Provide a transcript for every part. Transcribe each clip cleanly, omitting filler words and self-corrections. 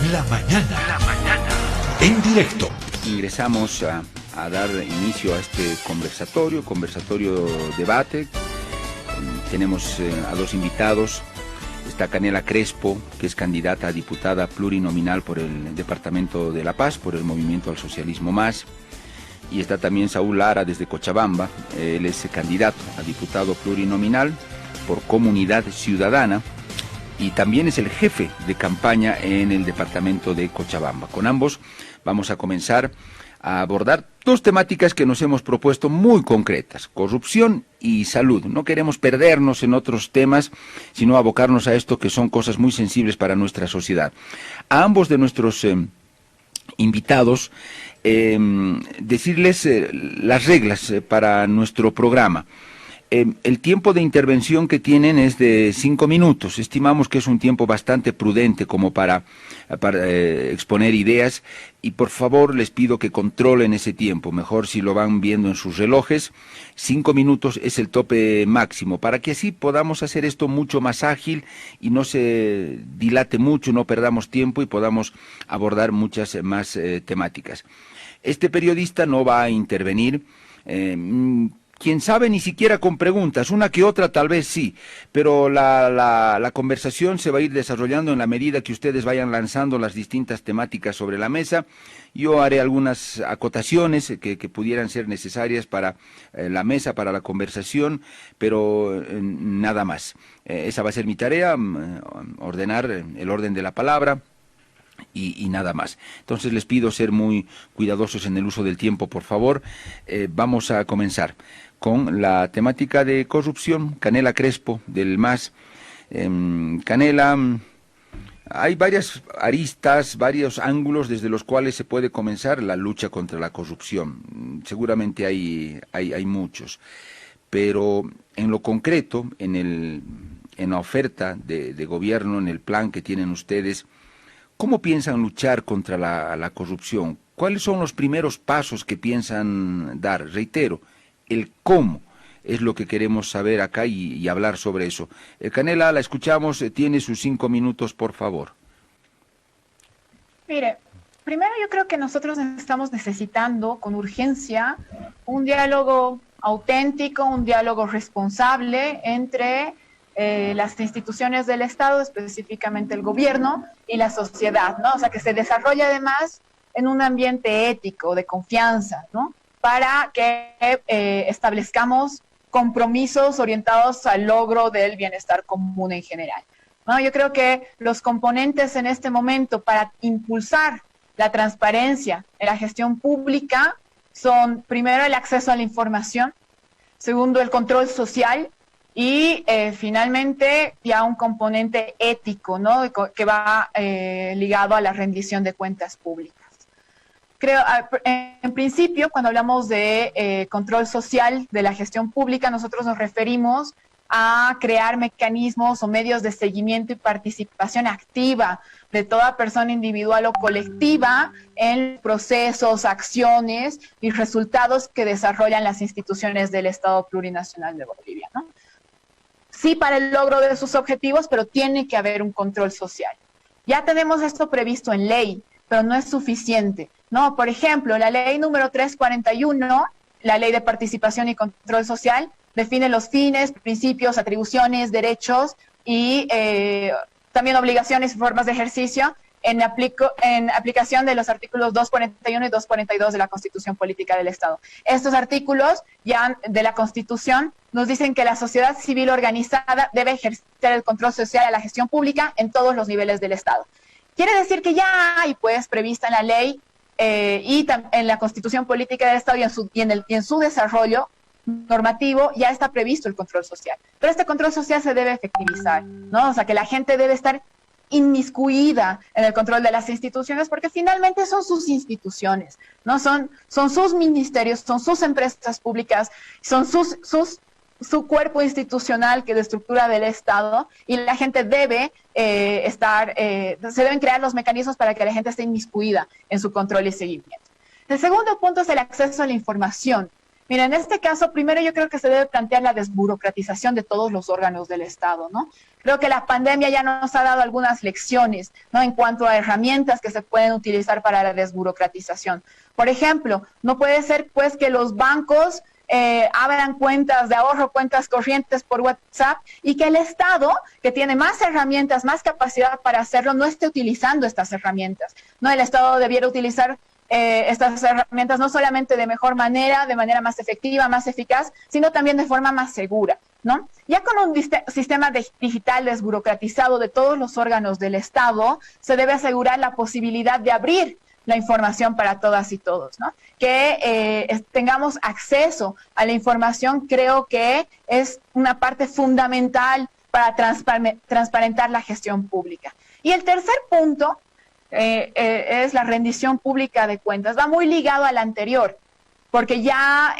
La mañana. En directo. Ingresamos a dar inicio a este conversatorio debate. Tenemos a dos invitados. Está Canela Crespo, que es candidata a diputada plurinominal por el Departamento de La Paz, por el Movimiento al Socialismo Más. Y está también Saúl Lara desde Cochabamba. Él es candidato a diputado plurinominal por Comunidad Ciudadana. Y también es el jefe de campaña en el departamento de Cochabamba. Con ambos vamos a comenzar a abordar dos temáticas que nos hemos propuesto muy concretas: corrupción y salud. No queremos perdernos en otros temas, sino abocarnos a esto, que son cosas muy sensibles para nuestra sociedad. A ambos de nuestros invitados, decirles las reglas para nuestro programa. El tiempo de intervención que tienen es de 5 minutos. Estimamos que es un tiempo bastante prudente como para exponer ideas, y por favor les pido que controlen ese tiempo. Mejor si lo van viendo en sus relojes. 5 minutos es el tope máximo, para que así podamos hacer esto mucho más ágil y no se dilate mucho, no perdamos tiempo y podamos abordar muchas más temáticas. Este periodista no va a intervenir. Quién sabe, ni siquiera con preguntas, una que otra tal vez sí, pero la conversación se va a ir desarrollando en la medida que ustedes vayan lanzando las distintas temáticas sobre la mesa. Yo haré algunas acotaciones que pudieran ser necesarias para la mesa, para la conversación, pero nada más. Esa va a ser mi tarea, ordenar el orden de la palabra. Y nada más. Entonces les pido ser muy cuidadosos en el uso del tiempo, por favor. Vamos a comenzar con la temática de corrupción. Canela Crespo, del MAS. Canela, hay varias aristas, varios ángulos desde los cuales se puede comenzar la lucha contra la corrupción. Seguramente hay muchos, pero en lo concreto, en la oferta de gobierno, en el plan que tienen ustedes, ¿cómo piensan luchar contra la corrupción? ¿Cuáles son los primeros pasos que piensan dar? Reitero, el cómo es lo que queremos saber acá y hablar sobre eso. Canela, la escuchamos, tiene sus 5 minutos, por favor. Mire, primero yo creo que nosotros estamos necesitando con urgencia un diálogo auténtico, un diálogo responsable entre las instituciones del Estado, específicamente el gobierno y la sociedad, ¿no? O sea, que se desarrolle además en un ambiente ético, de confianza, ¿no? Para que establezcamos compromisos orientados al logro del bienestar común en general, ¿no? Yo creo que los componentes en este momento para impulsar la transparencia en la gestión pública son, primero, el acceso a la información; segundo, el control social; y finalmente ya un componente ético, ¿no? Que va ligado a la rendición de cuentas públicas. Creo, en principio, cuando hablamos de control social de la gestión pública, nosotros nos referimos a crear mecanismos o medios de seguimiento y participación activa de toda persona individual o colectiva en procesos, acciones y resultados que desarrollan las instituciones del Estado Plurinacional de Bolivia, ¿no? Sí, para el logro de sus objetivos, pero tiene que haber un control social. Ya tenemos esto previsto en ley, pero no es suficiente, ¿no? Por ejemplo, la ley número 341, la ley de participación y control social, define los fines, principios, atribuciones, derechos y también obligaciones y formas de ejercicio en aplicación de los artículos 241 y 242 de la Constitución Política del Estado. Estos artículos ya de la Constitución nos dicen que la sociedad civil organizada debe ejercer el control social a la gestión pública en todos los niveles del Estado. Quiere decir que ya hay, pues, prevista en la ley y en la Constitución Política del Estado y en su desarrollo normativo ya está previsto el control social. Pero este control social se debe efectivizar, ¿no? O sea, que la gente debe estar inmiscuida en el control de las instituciones, porque finalmente son sus instituciones, ¿no? Son sus ministerios, son sus empresas públicas, son su cuerpo institucional, que es la estructura del Estado, y la gente debe se deben crear los mecanismos para que la gente esté inmiscuida en su control y seguimiento. El segundo punto es el acceso a la información. Mira, en este caso, primero yo creo que se debe plantear la desburocratización de todos los órganos del Estado, ¿no? Creo que la pandemia ya nos ha dado algunas lecciones, ¿no? En cuanto a herramientas que se pueden utilizar para la desburocratización. Por ejemplo, no puede ser, pues, que los bancos abran cuentas de ahorro, cuentas corrientes por WhatsApp y que el Estado, que tiene más herramientas, más capacidad para hacerlo, no esté utilizando estas herramientas, ¿no? El Estado debiera utilizar estas herramientas no solamente de mejor manera, de manera más efectiva, más eficaz, sino también de forma más segura, ¿no? Ya con un sistema digital desburocratizado de todos los órganos del Estado, se debe asegurar la posibilidad de abrir la información para todas y todos, ¿no? Que tengamos acceso a la información, creo que es una parte fundamental para transparentar la gestión pública. Y el tercer punto es la rendición pública de cuentas. Va muy ligado al anterior, porque ya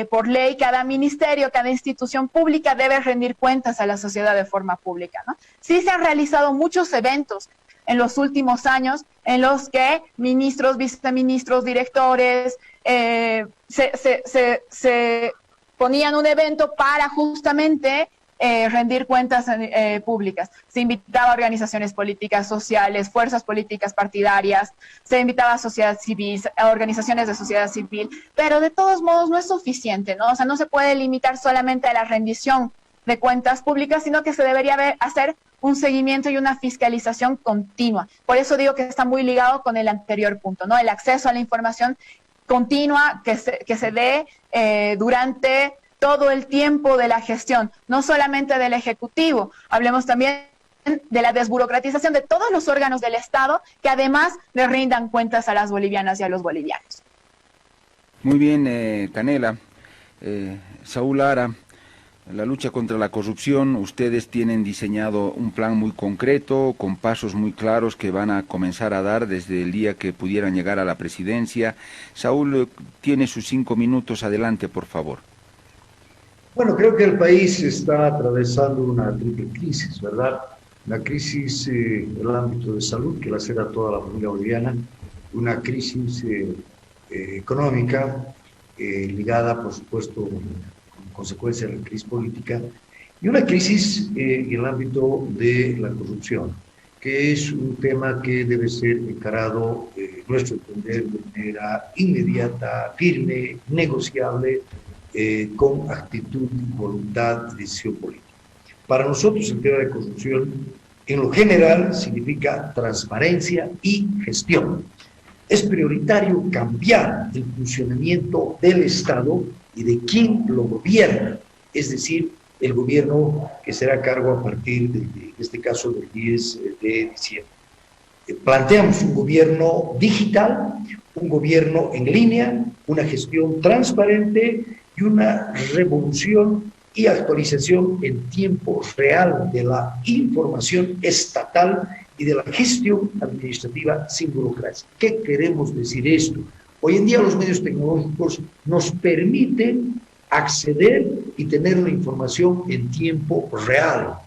por ley cada ministerio, cada institución pública debe rendir cuentas a la sociedad de forma pública, ¿no? Sí se han realizado muchos eventos en los últimos años en los que ministros, viceministros, directores se ponían un evento para justamente rendir cuentas públicas. Se invitaba a organizaciones políticas, sociales, fuerzas políticas partidarias, se invitaba a sociedad civil, a organizaciones de sociedad civil, pero de todos modos no es suficiente, ¿no? O sea, no se puede limitar solamente a la rendición de cuentas públicas, sino que se debería hacer un seguimiento y una fiscalización continua. Por eso digo que está muy ligado con el anterior punto, ¿no? El acceso a la información continua que se dé durante todo el tiempo de la gestión, no solamente del Ejecutivo. Hablemos también de la desburocratización de todos los órganos del Estado que además le rindan cuentas a las bolivianas y a los bolivianos. Muy bien, Canela. Saúl Lara, la lucha contra la corrupción, ustedes tienen diseñado un plan muy concreto, con pasos muy claros que van a comenzar a dar desde el día que pudieran llegar a la presidencia. Saúl, tiene sus 5 minutos, adelante, por favor. Bueno, creo que el país está atravesando una triple crisis, ¿verdad? La crisis en el ámbito de salud, que la acera toda la familia boliviana, una crisis económica ligada, por supuesto, con consecuencia de la crisis política, y una crisis en el ámbito de la corrupción, que es un tema que debe ser encarado, nuestro entender, de manera inmediata, firme, negociable, con actitud, voluntad y decisión política. Para nosotros el tema de corrupción en lo general significa transparencia y gestión. Es prioritario cambiar el funcionamiento del Estado y de quien lo gobierna, es decir, el gobierno que será a cargo a partir de, en este caso, del 10 de diciembre. Planteamos un gobierno digital, un gobierno en línea, una gestión transparente y una revolución y actualización en tiempo real de la información estatal y de la gestión administrativa sin burocracia. ¿Qué queremos decir esto? Hoy en día los medios tecnológicos nos permiten acceder y tener la información en tiempo real.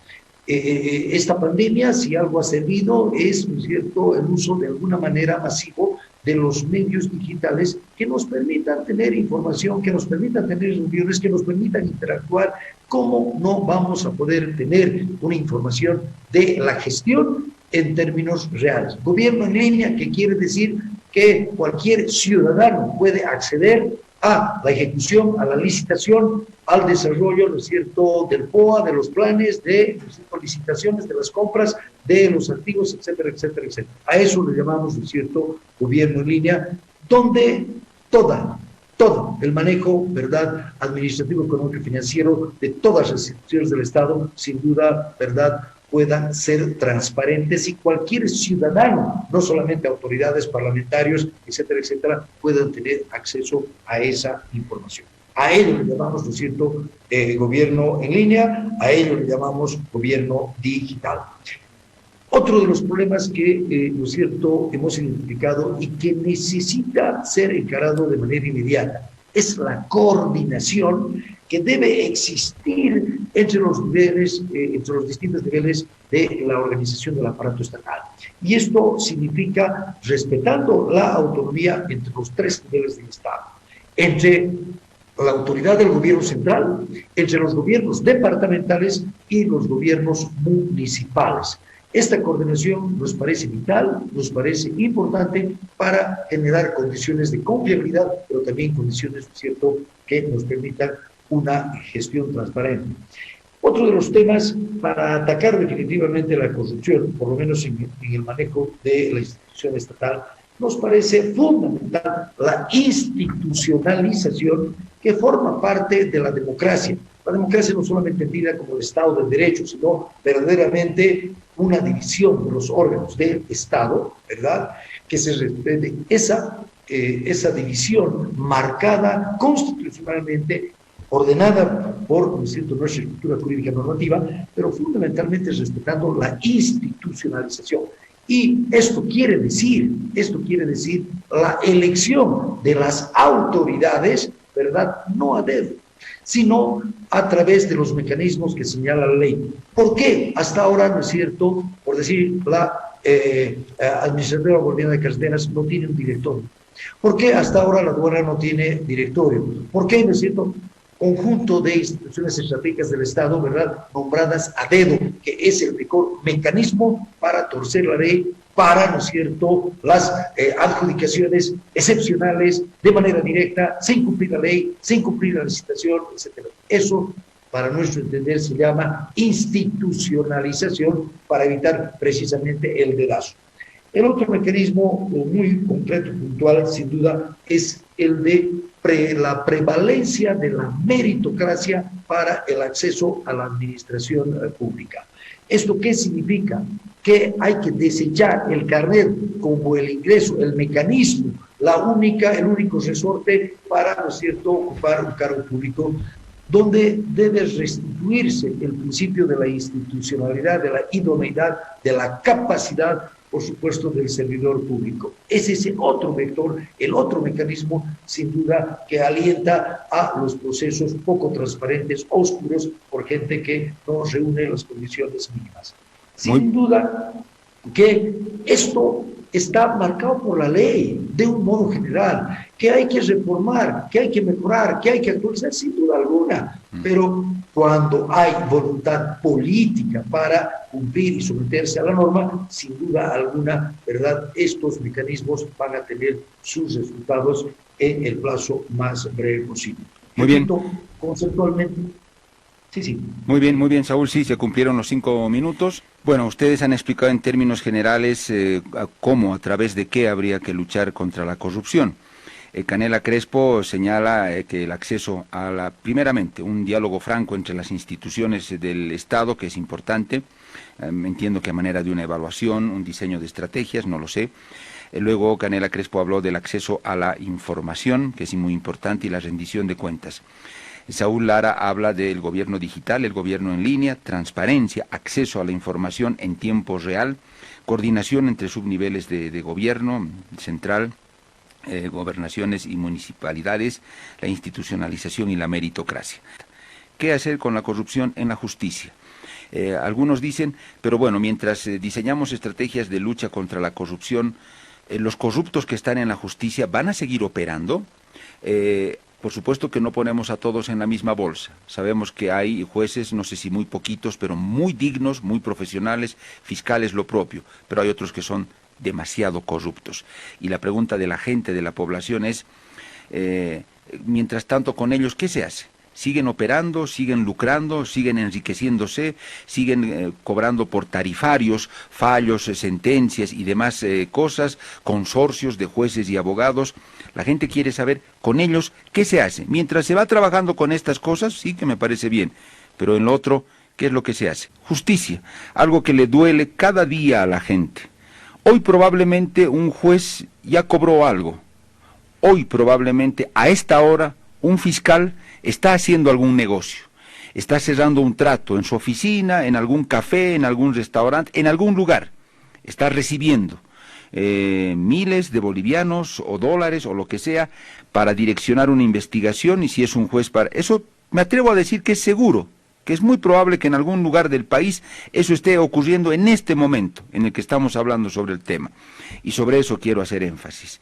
Esta pandemia, si algo ha servido, es, ¿no es cierto?, el uso de alguna manera masivo de los medios digitales que nos permitan tener información, que nos permitan tener reuniones, que nos permitan interactuar. ¿Cómo no vamos a poder tener una información de la gestión en términos reales? Gobierno en línea, que quiere decir que cualquier ciudadano puede acceder a la ejecución, a la licitación, al desarrollo, ¿no es cierto?, del POA, de los planes, de licitaciones, de las compras, de los activos, etcétera, etcétera, etcétera. A eso le llamamos, ¿no es cierto?, gobierno en línea, donde todo el manejo, ¿verdad?, administrativo, económico y financiero de todas las instituciones del Estado, sin duda, ¿verdad?, puedan ser transparentes y cualquier ciudadano, no solamente autoridades, parlamentarios, etcétera, etcétera, puedan tener acceso a esa información. A ello le llamamos, ¿no es cierto?, gobierno en línea, a ello le llamamos gobierno digital. Otro de los problemas que, ¿no es cierto?, hemos identificado y que necesita ser encarado de manera inmediata es la coordinación que debe existir entre los niveles, entre los distintos niveles de la organización del aparato estatal. Y esto significa respetando la autonomía entre los 3 niveles del Estado, entre la autoridad del gobierno central, entre los gobiernos departamentales y los gobiernos municipales. Esta coordinación nos parece vital, nos parece importante para generar condiciones de confiabilidad, pero también condiciones, ¿cierto?, que nos permitan una gestión transparente. Otro de los temas para atacar definitivamente la corrupción, por lo menos en el manejo de la institución estatal, nos parece fundamental la institucionalización que forma parte de la democracia. La democracia no solamente entendida como el Estado del Derecho, sino verdaderamente una división de los órganos del Estado, ¿verdad? Que se respete esa división marcada constitucionalmente, ordenada por, ¿no es cierto?, nuestra estructura jurídica normativa, pero fundamentalmente respetando la institucionalización. Y esto quiere decir la elección de las autoridades, ¿verdad?, no a dedo, sino a través de los mecanismos que señala la ley. ¿Por qué hasta ahora, no es cierto, por decir, la Administrativa Boliviana de Carreteras no tiene un directorio? ¿Por qué hasta ahora la aduana no tiene directorio? ¿Por qué, no es cierto, conjunto de instituciones estratégicas del Estado, ¿verdad?, nombradas a dedo, que es el mejor mecanismo para torcer la ley, para, ¿no es cierto?, las adjudicaciones excepcionales de manera directa, sin cumplir la ley, sin cumplir la licitación, etc. Eso, para nuestro entender, se llama institucionalización para evitar precisamente el dedazo. El otro mecanismo muy concreto y puntual, sin duda, es el de la prevalencia de la meritocracia para el acceso a la administración pública. ¿Esto qué significa? Que hay que desechar el carnet como el ingreso, el mecanismo, el único resorte para, ¿no es cierto?, ocupar un cargo público, donde debe restituirse el principio de la institucionalidad, de la idoneidad, de la capacidad, por supuesto, del servidor público. Es ese otro vector, el otro mecanismo, sin duda, que alienta a los procesos poco transparentes, oscuros, por gente que no reúne las condiciones mínimas. Sin duda que esto está marcado por la ley, de un modo general, que hay que reformar, que hay que mejorar, que hay que actualizar, sin duda alguna, pero cuando hay voluntad política para cumplir y someterse a la norma, sin duda alguna, ¿verdad?, estos mecanismos van a tener sus resultados en el plazo más breve posible. Muy bien. Conceptualmente, sí. Muy bien, Saúl, sí, se cumplieron los 5 minutos. Bueno, ustedes han explicado en términos generales cómo, a través de qué habría que luchar contra la corrupción. Canela Crespo señala que el acceso primeramente, un diálogo franco entre las instituciones del Estado, que es importante, entiendo que a manera de una evaluación, un diseño de estrategias, no lo sé. Luego Canela Crespo habló del acceso a la información, que es muy importante, y la rendición de cuentas. Saúl Lara habla del gobierno digital, el gobierno en línea, transparencia, acceso a la información en tiempo real, coordinación entre subniveles de gobierno central, gobernaciones y municipalidades, la institucionalización y la meritocracia. ¿Qué hacer con la corrupción en la justicia? Algunos dicen, pero bueno, mientras diseñamos estrategias de lucha contra la corrupción, los corruptos que están en la justicia van a seguir operando. Por supuesto que no ponemos a todos en la misma bolsa. Sabemos que hay jueces, no sé si muy poquitos, pero muy dignos, muy profesionales, fiscales lo propio, pero hay otros que son demasiado corruptos. Y la pregunta de la gente, de la población es, mientras tanto con ellos, ¿qué se hace? ¿Siguen operando, siguen lucrando, siguen enriqueciéndose, siguen cobrando por tarifarios, fallos, sentencias y demás cosas, consorcios de jueces y abogados? La gente quiere saber con ellos qué se hace. Mientras se va trabajando con estas cosas, sí que me parece bien, pero en lo otro, ¿qué es lo que se hace? Justicia, algo que le duele cada día a la gente. Hoy probablemente un juez ya cobró algo. Hoy probablemente a esta hora un fiscal está haciendo algún negocio. Está cerrando un trato en su oficina, en algún café, en algún restaurante, en algún lugar. Está recibiendo miles de bolivianos o dólares o lo que sea para direccionar una investigación, y si es un juez para... Eso me atrevo a decir que es seguro, que es muy probable que en algún lugar del país eso esté ocurriendo en este momento en el que estamos hablando sobre el tema. Y sobre eso quiero hacer énfasis.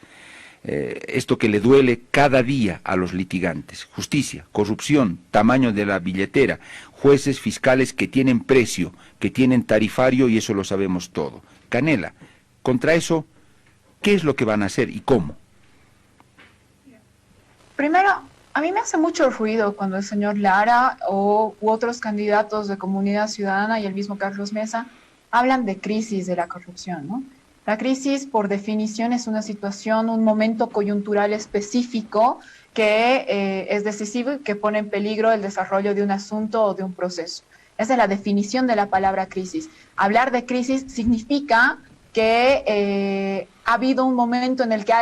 esto que le duele cada día a los litigantes: justicia, corrupción, tamaño de la billetera, jueces, fiscales que tienen precio, que tienen tarifario, y eso lo sabemos todo. Canela, contra eso, ¿qué es lo que van a hacer y cómo? Primero, a mí me hace mucho ruido cuando el señor Lara u otros candidatos de Comunidad Ciudadana y el mismo Carlos Mesa hablan de crisis de la corrupción, ¿no? La crisis, por definición, es una situación, un momento coyuntural específico que es decisivo y que pone en peligro el desarrollo de un asunto o de un proceso. Esa es la definición de la palabra crisis. Hablar de crisis significa que ha habido un momento en el que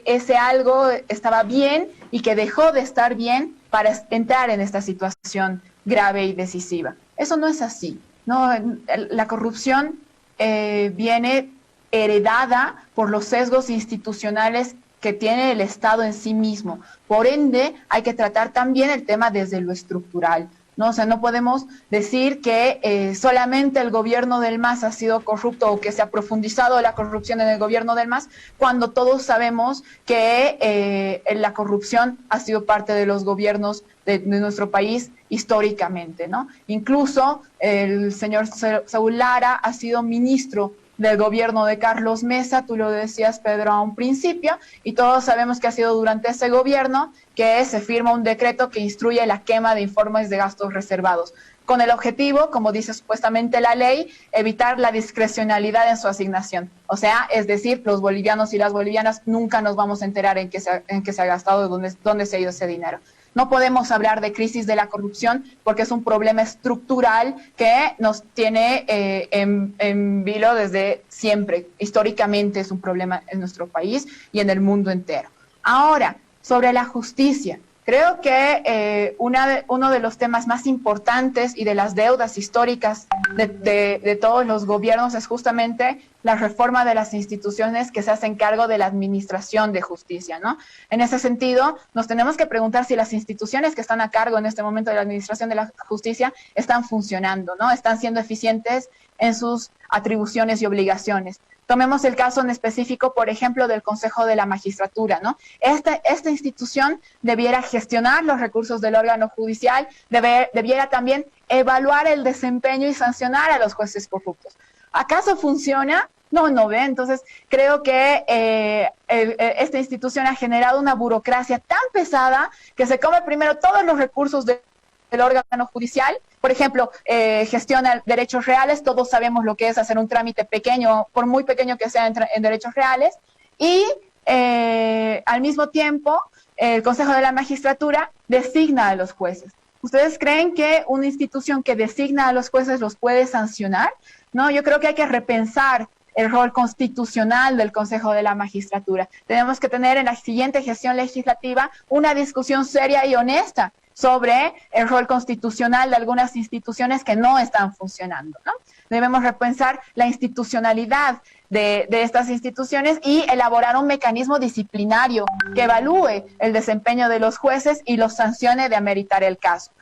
ese algo estaba bien y que dejó de estar bien para entrar en esta situación grave y decisiva. Eso no es así, ¿no? La corrupción viene heredada por los sesgos institucionales que tiene el Estado en sí mismo. Por ende, hay que tratar también el tema desde lo estructural, ¿no? O sea, no podemos decir que solamente el gobierno del MAS ha sido corrupto o que se ha profundizado la corrupción en el gobierno del MAS, cuando todos sabemos que la corrupción ha sido parte de los gobiernos de nuestro país históricamente, ¿no? Incluso el señor Saúl Lara ha sido ministro del gobierno de Carlos Mesa, tú lo decías, Pedro, a un principio, y todos sabemos que ha sido durante ese gobierno que se firma un decreto que instruye la quema de informes de gastos reservados, con el objetivo, como dice supuestamente la ley, evitar la discrecionalidad en su asignación. O sea, es decir, los bolivianos y las bolivianas nunca nos vamos a enterar en qué se ha gastado, dónde se ha ido ese dinero. No podemos hablar de crisis de la corrupción porque es un problema estructural que nos tiene en vilo desde siempre. Históricamente es un problema en nuestro país y en el mundo entero. Ahora, sobre la justicia. Creo que uno de los temas más importantes y de las deudas históricas de todos los gobiernos es justamente la reforma de las instituciones que se hacen cargo de la administración de justicia, ¿no? En ese sentido, nos tenemos que preguntar si las instituciones que están a cargo en este momento de la administración de la justicia están funcionando, ¿no? Están siendo eficientes en sus atribuciones y obligaciones. Tomemos el caso en específico, por ejemplo, del Consejo de la Magistratura, ¿no? Esta institución debiera gestionar los recursos del órgano judicial, debiera también evaluar el desempeño y sancionar a los jueces corruptos. ¿Acaso funciona? No ve. Entonces, creo que esta institución ha generado una burocracia tan pesada que se come primero todos los recursos del órgano judicial. Por ejemplo, gestiona derechos reales. Todos sabemos lo que es hacer un trámite pequeño, por muy pequeño que sea en derechos reales. Y al mismo tiempo, el Consejo de la Magistratura designa a los jueces. ¿Ustedes creen que una institución que designa a los jueces los puede sancionar? No, yo creo que hay que repensar el rol constitucional del Consejo de la Magistratura. Tenemos que tener en la siguiente gestión legislativa una discusión seria y honesta sobre el rol constitucional de algunas instituciones que no están funcionando, ¿no? Debemos repensar la institucionalidad de estas instituciones y elaborar un mecanismo disciplinario que evalúe el desempeño de los jueces y los sancione de ameritar el caso.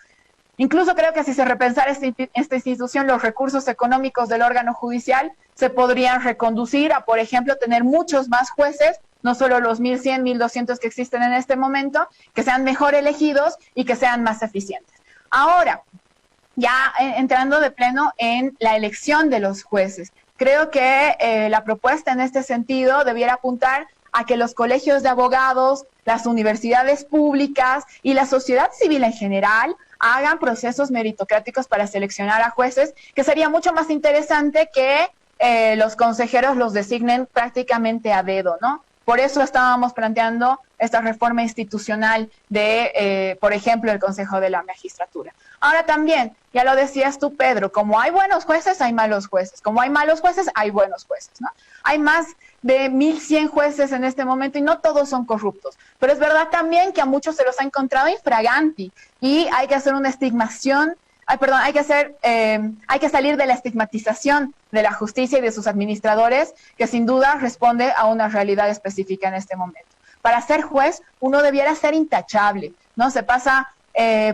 Incluso creo que si se repensara esta institución, los recursos económicos del órgano judicial se podrían reconducir a, por ejemplo, tener muchos más jueces, no solo los 1.100, 1.200 que existen en este momento, que sean mejor elegidos y que sean más eficientes. Ahora, ya entrando de pleno en la elección de los jueces, creo que la propuesta en este sentido debiera apuntar a que los colegios de abogados, las universidades públicas y la sociedad civil en general hagan procesos meritocráticos para seleccionar a jueces, que sería mucho más interesante que los consejeros los designen prácticamente a dedo, ¿no? Por eso estábamos planteando esta reforma institucional de, por ejemplo, el Consejo de la Magistratura. Ahora también, ya lo decías tú, Pedro, como hay buenos jueces, hay malos jueces. Como hay malos jueces, hay buenos jueces, ¿no? Hay más de 1.100 jueces en este momento y no todos son corruptos. Pero es verdad también que a muchos se los ha encontrado infraganti y hay que hacer una estigmación. Hay que salir de la estigmatización de la justicia y de sus administradores, que sin duda responde a una realidad específica en este momento. Para ser juez, uno debiera ser intachable, ¿no? Se pasa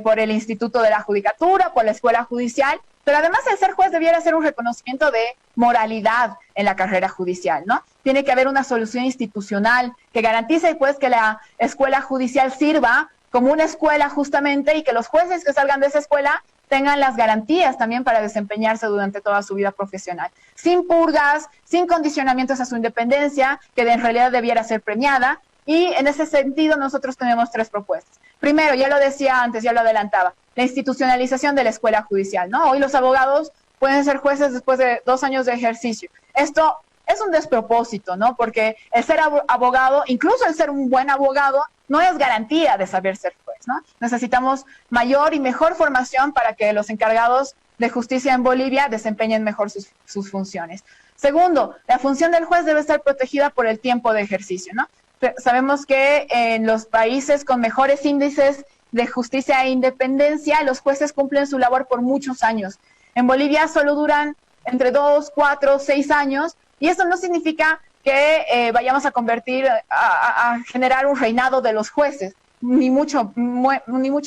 por el Instituto de la Judicatura, por la Escuela Judicial, pero además el ser juez debiera ser un reconocimiento de moralidad en la carrera judicial, ¿no? tiene que haber una solución institucional que garantice pues que la escuela judicial sirva como una escuela justamente, y que los jueces que salgan de esa escuela tengan las garantías también para desempeñarse durante toda su vida profesional, sin purgas, sin condicionamientos a su independencia, que en realidad debiera ser premiada. Y en ese sentido nosotros tenemos 3 propuestas. Primero, ya lo decía antes, ya lo adelantaba, la institucionalización de la escuela judicial, ¿no? Hoy los abogados pueden ser jueces después de 2 años de ejercicio. Esto es un despropósito, ¿no? Porque el ser abogado, incluso el ser un buen abogado, no es garantía de saber ser juez, ¿no? Necesitamos mayor y mejor formación para que los encargados de justicia en Bolivia desempeñen mejor sus funciones. Segundo, la función del juez debe estar protegida por el tiempo de ejercicio, ¿no? Sabemos que en los países con mejores índices de justicia e independencia, los jueces cumplen su labor por muchos años. En Bolivia solo duran entre 2, 4, 6 años, y eso no significa que vayamos a convertir, a generar un reinado de los jueces, ni mucho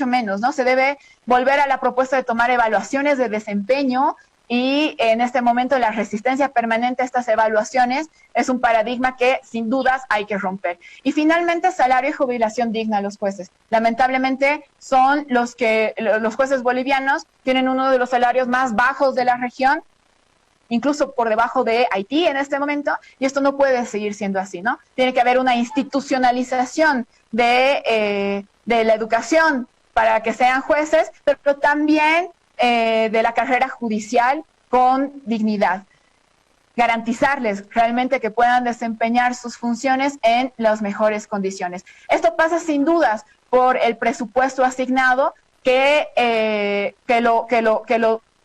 menos, ¿no? Se debe volver a la propuesta de tomar evaluaciones de desempeño, y en este momento la resistencia permanente a estas evaluaciones es un paradigma que sin dudas hay que romper. Y finalmente, salario y jubilación digna a los jueces. Lamentablemente son los jueces bolivianos tienen uno de los salarios más bajos de la región, incluso por debajo de Haití en este momento, y esto no puede seguir siendo así, ¿no? Tiene que haber una institucionalización de la educación para que sean jueces, pero también de la carrera judicial con dignidad. Garantizarles realmente que puedan desempeñar sus funciones en las mejores condiciones. Esto pasa sin dudas por el presupuesto asignado que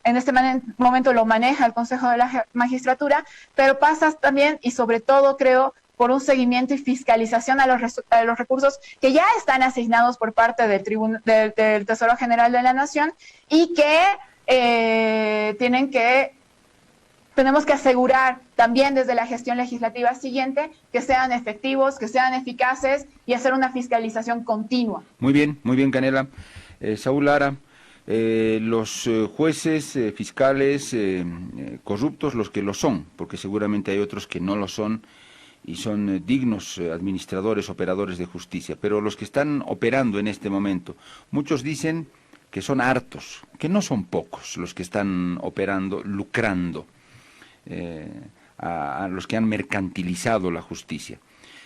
en este momento lo maneja el Consejo de la Magistratura, pero pasa también y sobre todo, creo, por un seguimiento y fiscalización a los recursos que ya están asignados por parte del Tesoro General de la Nación, y que tenemos que asegurar también desde la gestión legislativa siguiente que sean efectivos, que sean eficaces, y hacer una fiscalización continua. Muy bien, Canela. Saúl Lara, los jueces, fiscales, corruptos, los que lo son, porque seguramente hay otros que no lo son, y son dignos administradores, operadores de justicia, pero los que están operando en este momento, muchos dicen que son hartos, que no son pocos los que están operando, lucrando, a los que han mercantilizado la justicia.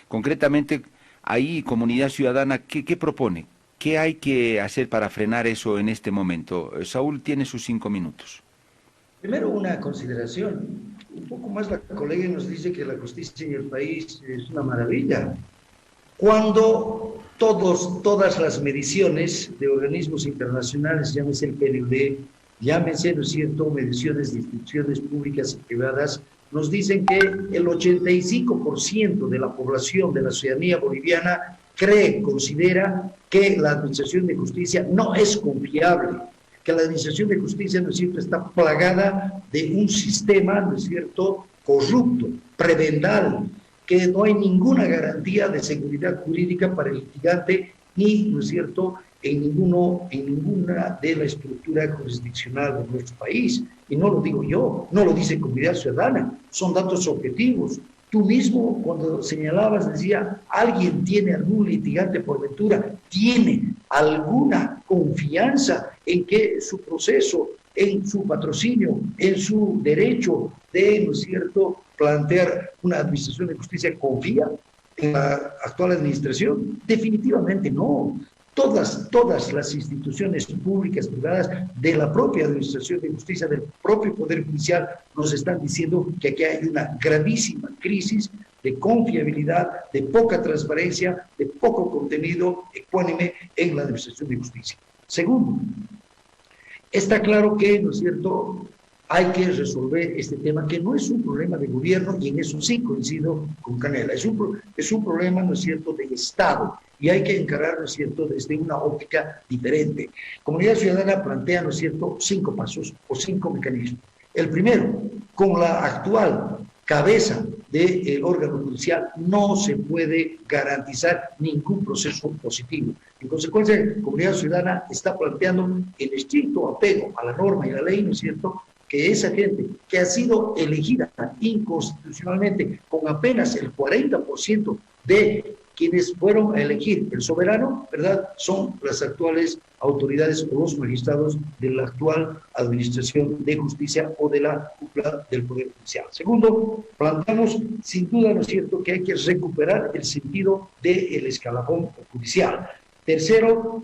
Concretamente, ahí, Comunidad Ciudadana, ¿qué propone? ¿Qué hay que hacer para frenar eso en este momento? Saúl tiene sus 5 minutos. Primero, una consideración. Un poco más la colega nos dice que la justicia en el país es una maravilla. Cuando todas las mediciones de organismos internacionales, llámese el PNUD, llámese, ¿no es cierto?, mediciones de instituciones públicas y privadas, nos dicen que el 85% de la población de la ciudadanía boliviana considera que la administración de justicia no es confiable, que la administración de justicia, ¿no es cierto?, está plagada de un sistema, ¿no es cierto?, corrupto, prebendal, que no hay ninguna garantía de seguridad jurídica para el litigante, ni, ¿no es cierto?, en ninguna de la estructura jurisdiccional de nuestro país. Y no lo digo yo, no lo dice Comunidad Ciudadana, son datos objetivos. Tú mismo, cuando señalabas, decía, ¿alguien tiene algún litigante por ventura? ¿Tiene alguna confianza en que su proceso, en su patrocinio, en su derecho de, ¿no es cierto?, plantear una administración de justicia, confía en la actual administración? Definitivamente no. Todas las instituciones públicas, privadas, de la propia administración de justicia, del propio Poder Judicial, nos están diciendo que aquí hay una gravísima crisis de confiabilidad, de poca transparencia, de poco contenido ecuánime en la administración de justicia. Segundo, está claro que, ¿no es cierto?, hay que resolver este tema, que no es un problema de gobierno, y en eso sí coincido con Canela, es un problema, ¿no es cierto?, de Estado, y hay que encararlo, ¿no es cierto?, desde una óptica diferente. Comunidad Ciudadana plantea, ¿no es cierto?, 5 pasos o 5 mecanismos. El primero, con la actual cabeza del órgano judicial no se puede garantizar ningún proceso positivo. En consecuencia, Comunidad Ciudadana está planteando el estricto apego a la norma y a la ley, ¿no es cierto?, que esa gente que ha sido elegida inconstitucionalmente con apenas el 40% de quienes fueron a elegir el soberano, ¿verdad?, son las actuales autoridades o los magistrados de la actual Administración de Justicia o de la cúpula del Poder Judicial. Segundo, planteamos sin duda, ¿no es cierto?, que hay que recuperar el sentido del escalafón judicial. Tercero,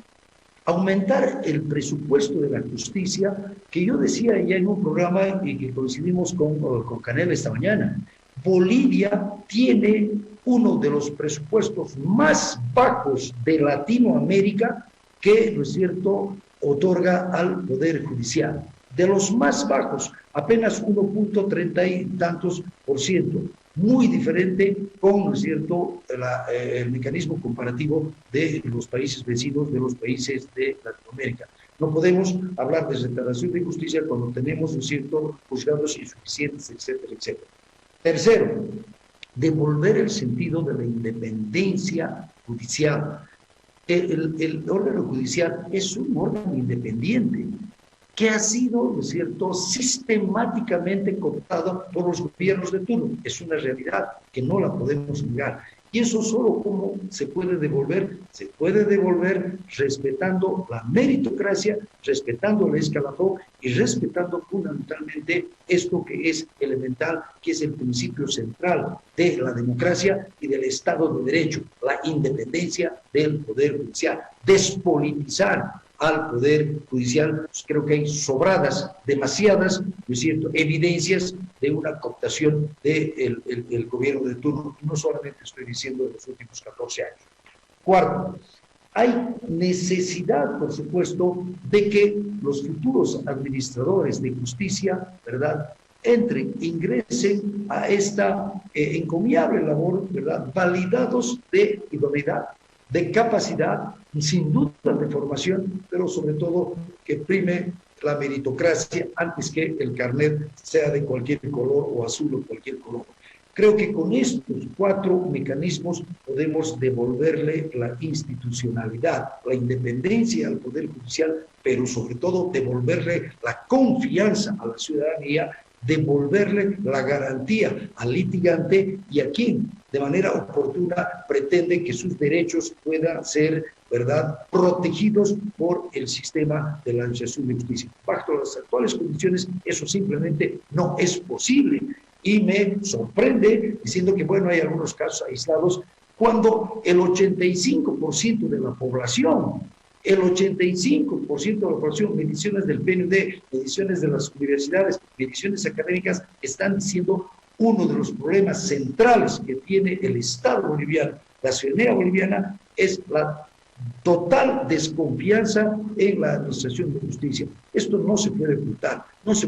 aumentar el presupuesto de la justicia, que yo decía ya en un programa y que coincidimos con Canela esta mañana. Bolivia tiene uno de los presupuestos más bajos de Latinoamérica que, ¿no es cierto?, otorga al Poder Judicial. De los más bajos, apenas 1.30 y tantos %. Muy diferente con, ¿no es cierto?, el mecanismo comparativo de los países vecinos, de los países de Latinoamérica. No podemos hablar de restauración de justicia cuando tenemos, ¿no es cierto?, juzgados insuficientes, etcétera, etcétera. Tercero, devolver el sentido de la independencia judicial. El órgano judicial es un órgano independiente que ha sido, ¿no es cierto?, sistemáticamente cooptado por los gobiernos de turno. Es una realidad que no la podemos negar. Y eso solo cómo se puede devolver respetando la meritocracia, respetando el escalafón y respetando fundamentalmente esto que es elemental, que es el principio central de la democracia y del Estado de Derecho, la independencia del Poder Judicial, despolitizar al Poder Judicial. Pues creo que hay sobradas, demasiadas, ¿no es cierto?, evidencias de una cooptación del gobierno de turno. No solamente estoy diciendo de los últimos 14 años. Cuarto, hay necesidad, por supuesto, de que los futuros administradores de justicia, ¿verdad?, ingresen a esta encomiable labor, ¿verdad?, validados de idoneidad, de capacidad, sin duda de formación, pero sobre todo que prime la meritocracia antes que el carnet sea de cualquier color o azul o cualquier color. Creo que con estos 4 mecanismos podemos devolverle la institucionalidad, la independencia al Poder Judicial, pero sobre todo devolverle la confianza a la ciudadanía, devolverle la garantía al litigante y a quien de manera oportuna pretende que sus derechos puedan ser, ¿verdad?, protegidos por el sistema de la Administración de Justicia. Bajo las actuales condiciones, eso simplemente no es posible. Y me sorprende diciendo que, bueno, hay algunos casos aislados, cuando el 85% de la población, mediciones del PNUD, mediciones de las universidades, mediciones académicas, están diciendo uno de los problemas centrales que tiene el Estado boliviano, la ciudadanía boliviana, es la total desconfianza en la administración de justicia. Esto no se puede ocultar, ¿no es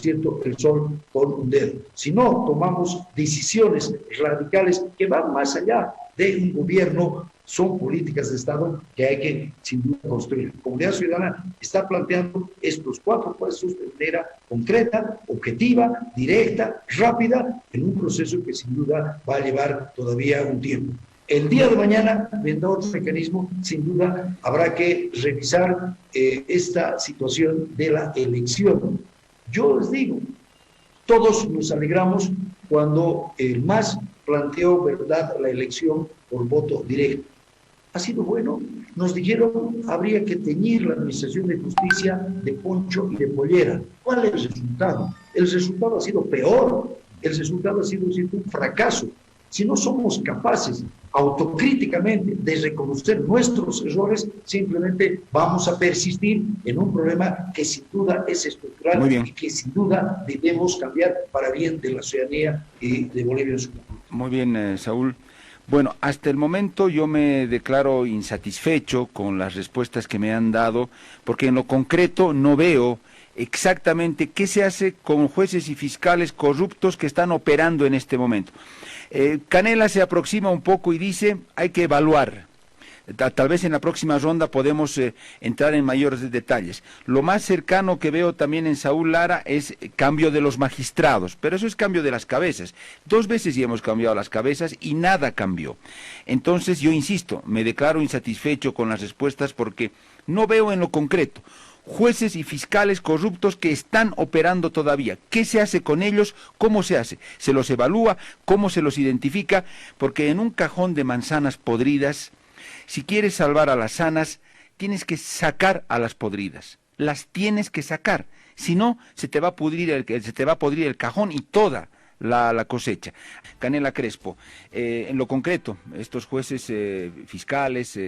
cierto?, el sol con un dedo. Si no tomamos decisiones radicales que van más allá de un gobierno, son políticas de Estado que hay que, sin duda, construir. La Comunidad Ciudadana está planteando estos 4 pasos de manera concreta, objetiva, directa, rápida, en un proceso que sin duda va a llevar todavía un tiempo. El día de mañana vendrá otro mecanismo, sin duda habrá que revisar esta situación de la elección. Yo les digo, todos nos alegramos cuando el MAS planteó, ¿verdad?, la elección por voto directo. Ha sido bueno. Nos dijeron habría que teñir la administración de justicia de poncho y de pollera. ¿Cuál es el resultado? El resultado ha sido peor. El resultado ha sido un fracaso. Si no somos capaces autocríticamente de reconocer nuestros errores, simplemente vamos a persistir en un problema que sin duda es estructural y que sin duda debemos cambiar para bien de la ciudadanía y de Bolivia en su conjunto. Muy bien, Saúl. Bueno, hasta el momento yo me declaro insatisfecho con las respuestas que me han dado, porque en lo concreto no veo exactamente qué se hace con jueces y fiscales corruptos que están operando en este momento. Canela se aproxima un poco y dice, hay que evaluar. Tal vez en la próxima ronda podemos entrar en mayores detalles. Lo más cercano que veo también en Saúl Lara es cambio de los magistrados, pero eso es cambio de las cabezas. 2 veces ya hemos cambiado las cabezas y nada cambió. Entonces yo insisto, me declaro insatisfecho con las respuestas porque no veo en lo concreto jueces y fiscales corruptos que están operando todavía. ¿Qué se hace con ellos? ¿Cómo se hace? ¿Se los evalúa? ¿Cómo se los identifica? Porque en un cajón de manzanas podridas, si quieres salvar a las sanas, tienes que sacar a las podridas. Las tienes que sacar. Si no, se te va a podrir el cajón y toda la cosecha. Canela Crespo, en lo concreto, estos jueces fiscales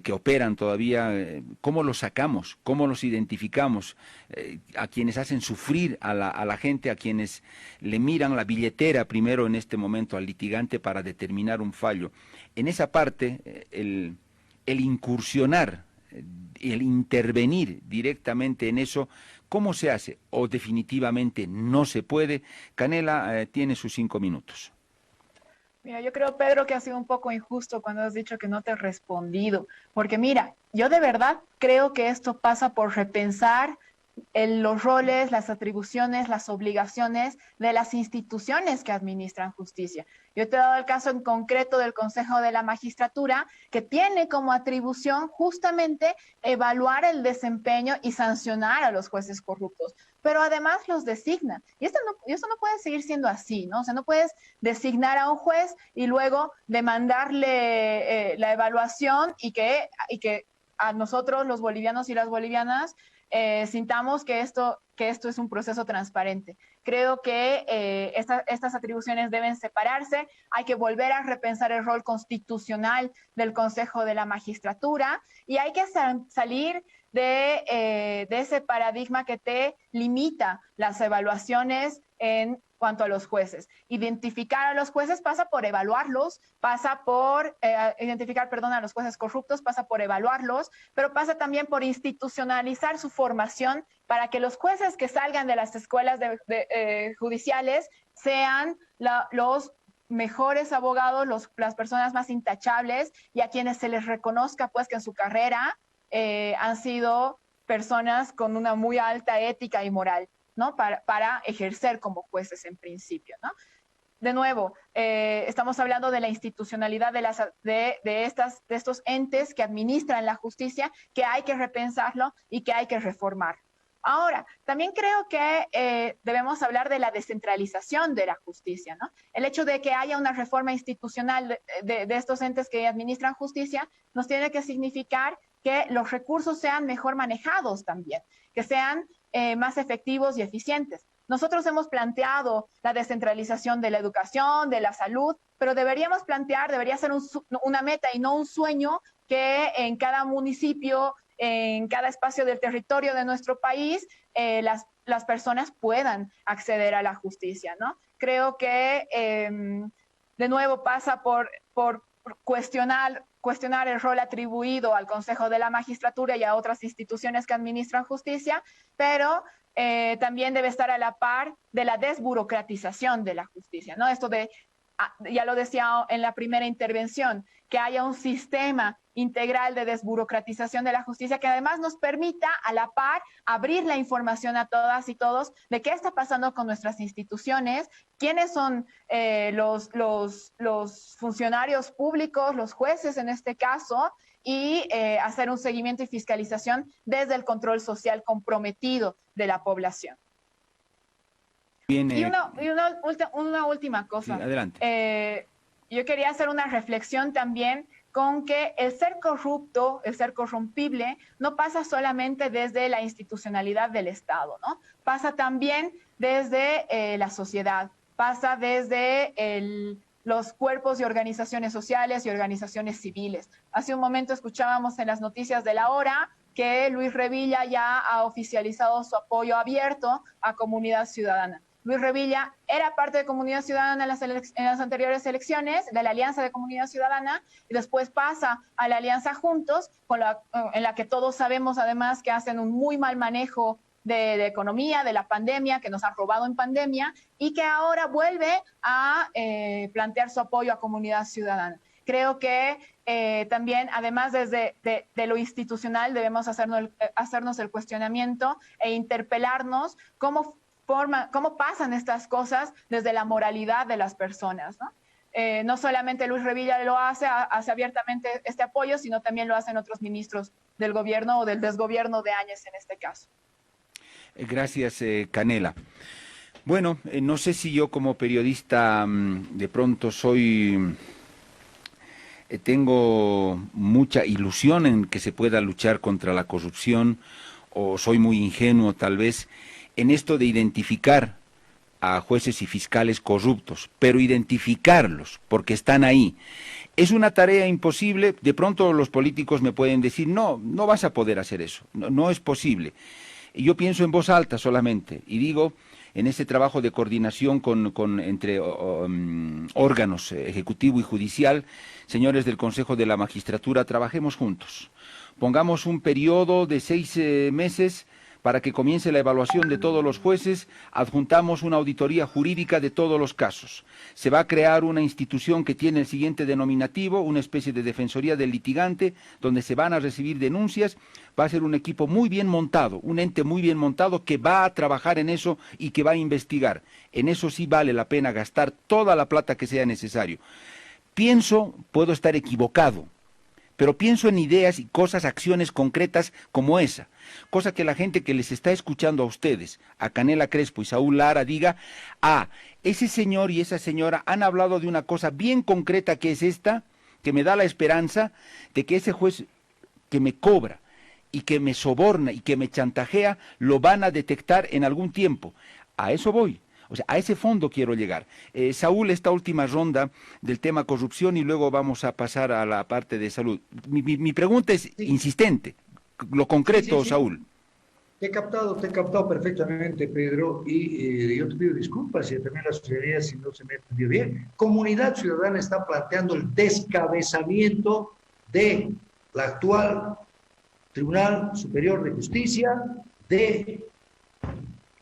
que operan todavía, ¿cómo los sacamos? ¿Cómo los identificamos? A quienes hacen sufrir a la gente, a quienes le miran la billetera primero en este momento al litigante para determinar un fallo. En esa parte, el incursionar, el intervenir directamente en eso, ¿cómo se hace? ¿O definitivamente no se puede? Canela tiene sus 5 minutos. Mira, yo creo, Pedro, que ha sido un poco injusto cuando has dicho que no te he respondido, porque mira, yo de verdad creo que esto pasa por repensar los roles, las atribuciones, las obligaciones de las instituciones que administran justicia. Yo te he dado el caso en concreto del Consejo de la Magistratura, que tiene como atribución justamente evaluar el desempeño y sancionar a los jueces corruptos, pero además los designa. Y esto no puede seguir siendo así, ¿no? O sea, no puedes designar a un juez y luego demandarle la evaluación y que a nosotros, los bolivianos y las bolivianas, sintamos que esto es un proceso transparente. Creo que estas atribuciones deben separarse, hay que volver a repensar el rol constitucional del Consejo de la Magistratura y hay que salir de ese paradigma que te limita las evaluaciones en cuanto a los jueces. Identificar a los jueces pasa por evaluarlos, pasa por identificar, a los jueces corruptos, pasa por evaluarlos, pero pasa también por institucionalizar su formación para que los jueces que salgan de las escuelas judiciales sean los mejores abogados, las personas más intachables y a quienes se les reconozca pues que en su carrera han sido personas con una muy alta ética y moral, ¿no? Para ejercer como jueces en principio, ¿no? De nuevo, estamos hablando de la institucionalidad de estos entes que administran la justicia, que hay que repensarlo y que hay que reformar. Ahora, también creo que debemos hablar de la descentralización de la justicia, ¿no? El hecho de que haya una reforma institucional de estos entes que administran justicia nos tiene que significar que los recursos sean mejor manejados también, que sean más efectivos y eficientes. Nosotros hemos planteado la descentralización de la educación, de la salud, pero debería ser una meta y no un sueño que en cada municipio, en cada espacio del territorio de nuestro país, las personas puedan acceder a la justicia, ¿no? Creo que, de nuevo, pasa por cuestionar el rol atribuido al Consejo de la Magistratura y a otras instituciones que administran justicia, pero también debe estar a la par de la desburocratización de la justicia, ¿no? Esto de, ya lo decía en la primera intervención, que haya un sistema integral de desburocratización de la justicia que además nos permita a la par abrir la información a todas y todos de qué está pasando con nuestras instituciones, quiénes son los funcionarios públicos, los jueces en este caso, y hacer un seguimiento y fiscalización desde el control social comprometido de la población. Bien, y una última cosa. Sí, adelante. Yo quería hacer una reflexión también con que el ser corrupto, el ser corrompible, no pasa solamente desde la institucionalidad del Estado, ¿no? Pasa también desde la sociedad, pasa desde los cuerpos y organizaciones sociales y organizaciones civiles. Hace un momento escuchábamos en las noticias de la hora que Luis Revilla ya ha oficializado su apoyo abierto a Comunidad Ciudadana. Luis Revilla era parte de Comunidad Ciudadana en las anteriores elecciones, de la Alianza de Comunidad Ciudadana, y después pasa a la Alianza Juntos, en la que todos sabemos además que hacen un muy mal manejo de economía, de la pandemia, que nos han robado en pandemia, y que ahora vuelve a plantear su apoyo a Comunidad Ciudadana. Creo que también, además de lo institucional, debemos hacernos el cuestionamiento e interpelarnos cómo pasan estas cosas desde la moralidad de las personas, ¿no? no solamente Luis Revilla lo hace abiertamente este apoyo, sino también lo hacen otros ministros del gobierno o del desgobierno de Áñez en este caso. Gracias, Canela. Bueno, no sé si yo como periodista de pronto tengo mucha ilusión en que se pueda luchar contra la corrupción, o soy muy ingenuo tal vez en esto de identificar a jueces y fiscales corruptos, pero identificarlos, porque están ahí. Es una tarea imposible. De pronto los políticos me pueden decir, no vas a poder hacer eso, no es posible. Y yo pienso en voz alta solamente, y digo, en ese trabajo de coordinación entre órganos ejecutivo y judicial, señores del Consejo de la Magistratura, trabajemos juntos. Pongamos un periodo de 6 meses para que comience la evaluación de todos los jueces, adjuntamos una auditoría jurídica de todos los casos. Se va a crear una institución que tiene el siguiente denominativo, una especie de defensoría del litigante, donde se van a recibir denuncias. Va a ser un equipo muy bien montado, un ente muy bien montado que va a trabajar en eso y que va a investigar. En eso sí vale la pena gastar toda la plata que sea necesario. Pienso, puedo estar equivocado, pero pienso en ideas y cosas, acciones concretas como esa, cosa que la gente que les está escuchando a ustedes, a Canela Crespo y Saúl Lara, diga, ese señor y esa señora han hablado de una cosa bien concreta que es esta, que me da la esperanza de que ese juez que me cobra y que me soborna y que me chantajea, lo van a detectar en algún tiempo. A eso voy. O sea, a ese fondo quiero llegar. Saúl, esta última ronda del tema corrupción y luego vamos a pasar a la parte de salud. Mi pregunta es insistente, lo concreto, sí. Saúl. Te he captado perfectamente, Pedro, y yo te pido disculpas y también la ciudadanía si no se me entendió bien. Comunidad Ciudadana está planteando el descabezamiento de la actual Tribunal Superior de Justicia, de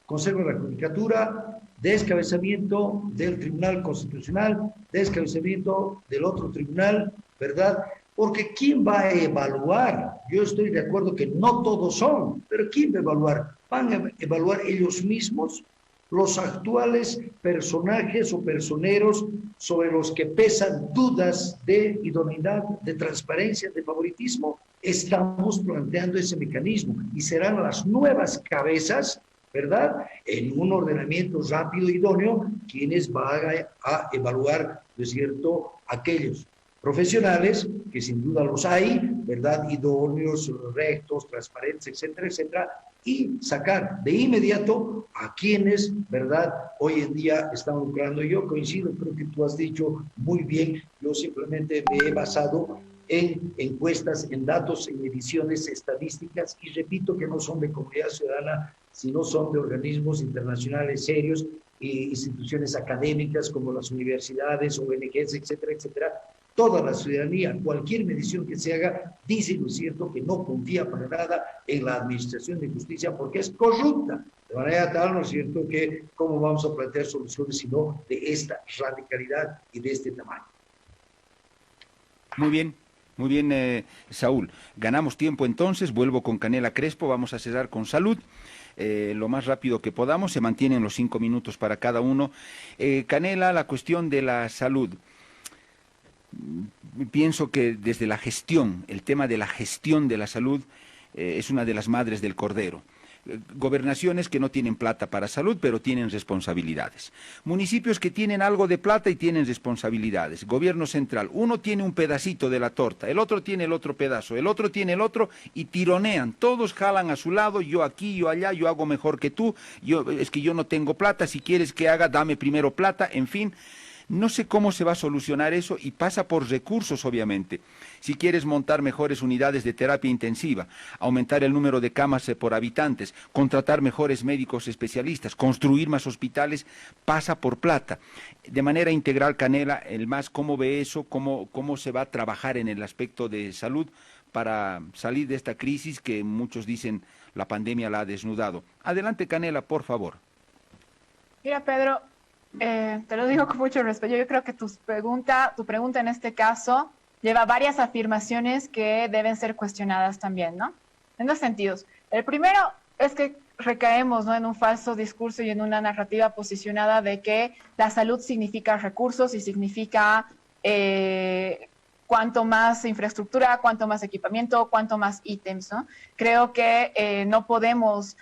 Consejo de la Judicatura, descabezamiento del Tribunal Constitucional, descabezamiento del otro tribunal, ¿verdad? Porque ¿quién va a evaluar? Yo estoy de acuerdo que no todos son, pero ¿quién va a evaluar? ¿Van a evaluar ellos mismos los actuales personajes o personeros sobre los que pesan dudas de idoneidad, de transparencia, de favoritismo? Estamos planteando ese mecanismo y serán las nuevas cabezas, ¿verdad?, en un ordenamiento rápido y idóneo, quienes van a evaluar, ¿no es cierto?, aquellos profesionales, que sin duda los hay, ¿verdad?, idóneos, rectos, transparentes, etcétera, etcétera, y sacar de inmediato a quienes, ¿verdad?, hoy en día están lucrando. Yo coincido, creo que tú has dicho muy bien, yo simplemente me he basado en encuestas, en datos, en mediciones estadísticas, y repito que no son de Comunidad Ciudadana, sino son de organismos internacionales serios e instituciones académicas como las universidades, ONGs, etcétera, etcétera. Toda la ciudadanía, cualquier medición que se haga, dice, ¿no es cierto?, que no confía para nada en la administración de justicia porque es corrupta. De manera tal, ¿no es cierto?, que cómo vamos a plantear soluciones sino de esta radicalidad y de este tamaño. Muy bien, Saúl. Ganamos tiempo entonces, vuelvo con Canela Crespo, vamos a cerrar con salud. Lo más rápido que podamos, se mantienen los 5 minutos para cada uno. Canela, la cuestión de la salud. Pienso que desde la gestión, el tema de la gestión de la salud es una de las madres del cordero. Gobernaciones que no tienen plata para salud, pero tienen responsabilidades. Municipios que tienen algo de plata y tienen responsabilidades. Gobierno central, uno tiene un pedacito de la torta, el otro tiene el otro pedazo, el otro tiene el otro y tironean. Todos jalan a su lado, yo aquí, yo allá, yo hago mejor que tú, es que yo no tengo plata, si quieres que haga, dame primero plata, en fin. No sé cómo se va a solucionar eso y pasa por recursos, obviamente. Si quieres montar mejores unidades de terapia intensiva, aumentar el número de camas por habitantes, contratar mejores médicos especialistas, construir más hospitales, pasa por plata. De manera integral, Canela, el MAS, ¿cómo ve eso? ¿Cómo se va a trabajar en el aspecto de salud para salir de esta crisis que muchos dicen la pandemia la ha desnudado? Adelante, Canela, por favor. Mira, Pedro, te lo digo con mucho respeto. Yo creo que tu pregunta en este caso lleva varias afirmaciones que deben ser cuestionadas también, ¿no? En dos sentidos. El primero es que recaemos, ¿no?, en un falso discurso y en una narrativa posicionada de que la salud significa recursos y significa cuanto más infraestructura, cuanto más equipamiento, cuanto más ítems, ¿no? Creo que no podemos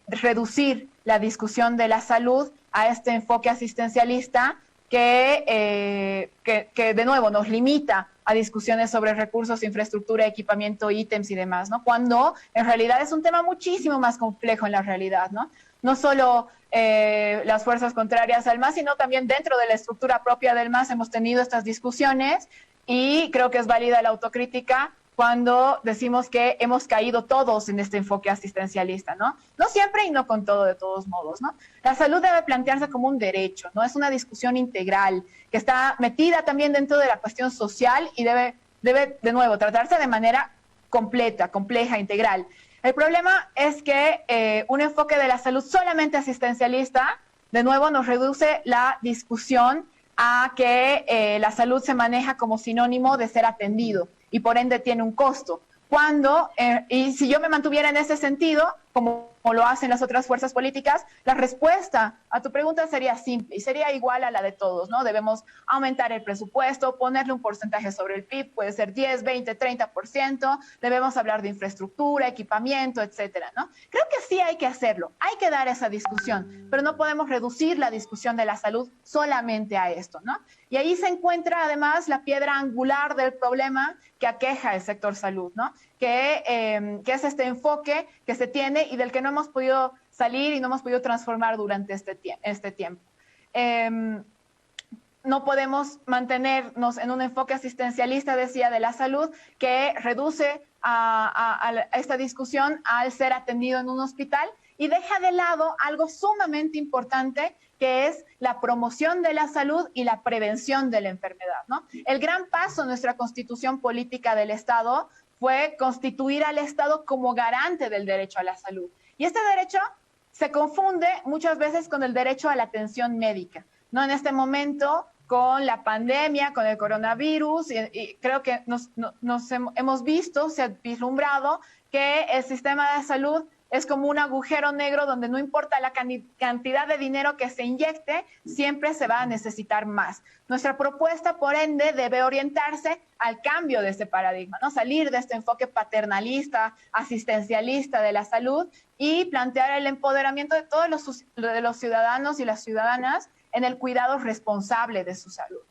reducir la discusión de la salud a este enfoque asistencialista que de nuevo nos limita a discusiones sobre recursos, infraestructura, equipamiento, ítems y demás, ¿no? Cuando en realidad es un tema muchísimo más complejo en la realidad, ¿no? No solo las fuerzas contrarias al MAS, sino también dentro de la estructura propia del MAS hemos tenido estas discusiones y creo que es válida la autocrítica cuando decimos que hemos caído todos en este enfoque asistencialista, ¿no? No siempre y no con todo, de todos modos, ¿no? La salud debe plantearse como un derecho, ¿no? Es una discusión integral que está metida también dentro de la cuestión social y debe de nuevo, tratarse de manera completa, compleja, integral. El problema es que un enfoque de la salud solamente asistencialista, de nuevo, nos reduce la discusión a que la salud se maneja como sinónimo de ser atendido y por ende tiene un costo. Y si yo me mantuviera en ese sentido, como lo hacen las otras fuerzas políticas, la respuesta a tu pregunta sería simple y sería igual a la de todos, ¿no? Debemos aumentar el presupuesto, ponerle un porcentaje sobre el PIB, puede ser 10, 20, 30%, debemos hablar de infraestructura, equipamiento, etcétera, ¿no? Creo que sí hay que hacerlo, hay que dar esa discusión, pero no podemos reducir la discusión de la salud solamente a esto, ¿no? Y ahí se encuentra además la piedra angular del problema que aqueja el sector salud, ¿no? Que es este enfoque que se tiene y del que no hemos podido salir y no hemos podido transformar durante este tiempo. No podemos mantenernos en un enfoque asistencialista, decía, de la salud, que reduce a esta discusión al ser atendido en un hospital y deja de lado algo sumamente importante, que es la promoción de la salud y la prevención de la enfermedad, ¿no? El gran paso en nuestra constitución política del Estado fue constituir al Estado como garante del derecho a la salud. Y este derecho se confunde muchas veces con el derecho a la atención médica, ¿no? En este momento, con la pandemia, con el coronavirus, y creo que hemos visto, se ha vislumbrado que el sistema de salud es como un agujero negro donde no importa la cantidad de dinero que se inyecte, siempre se va a necesitar más. Nuestra propuesta, por ende, debe orientarse al cambio de ese paradigma, ¿no? Salir de este enfoque paternalista, asistencialista de la salud y plantear el empoderamiento de todos los ciudadanos y las ciudadanas en el cuidado responsable de su salud.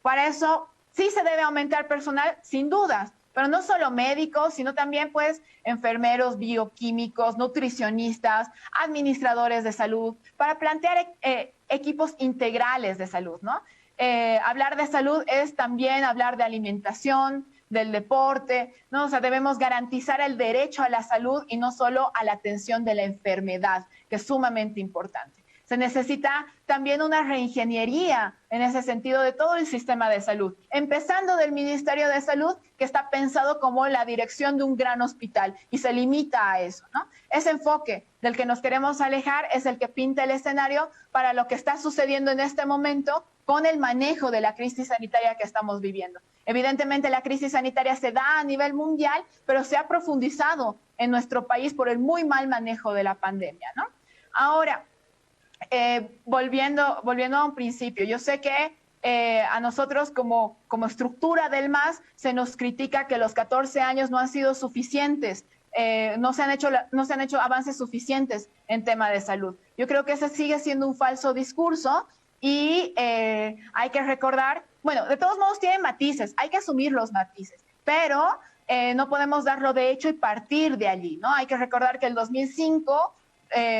Para eso, sí se debe aumentar personal, sin dudas, pero no solo médicos, sino también pues enfermeros, bioquímicos, nutricionistas, administradores de salud, para plantear equipos integrales de salud, ¿no? Hablar de salud es también hablar de alimentación, del deporte, ¿no? O sea, debemos garantizar el derecho a la salud y no solo a la atención de la enfermedad, que es sumamente importante. Se necesita también una reingeniería en ese sentido de todo el sistema de salud, empezando del Ministerio de Salud, que está pensado como la dirección de un gran hospital y se limita a eso, ¿no? Ese enfoque del que nos queremos alejar es el que pinta el escenario para lo que está sucediendo en este momento con el manejo de la crisis sanitaria que estamos viviendo. Evidentemente la crisis sanitaria se da a nivel mundial, pero se ha profundizado en nuestro país por el muy mal manejo de la pandemia, ¿no? Ahora, volviendo a un principio, yo sé que a nosotros como estructura del MAS se nos critica que los 14 años no han sido suficientes, no se han hecho avances suficientes en tema de salud. Yo creo que ese sigue siendo un falso discurso y hay que recordar, bueno, de todos modos tienen matices, hay que asumir los matices, pero no podemos darlo de hecho y partir de allí, ¿no? Hay que recordar que el 2005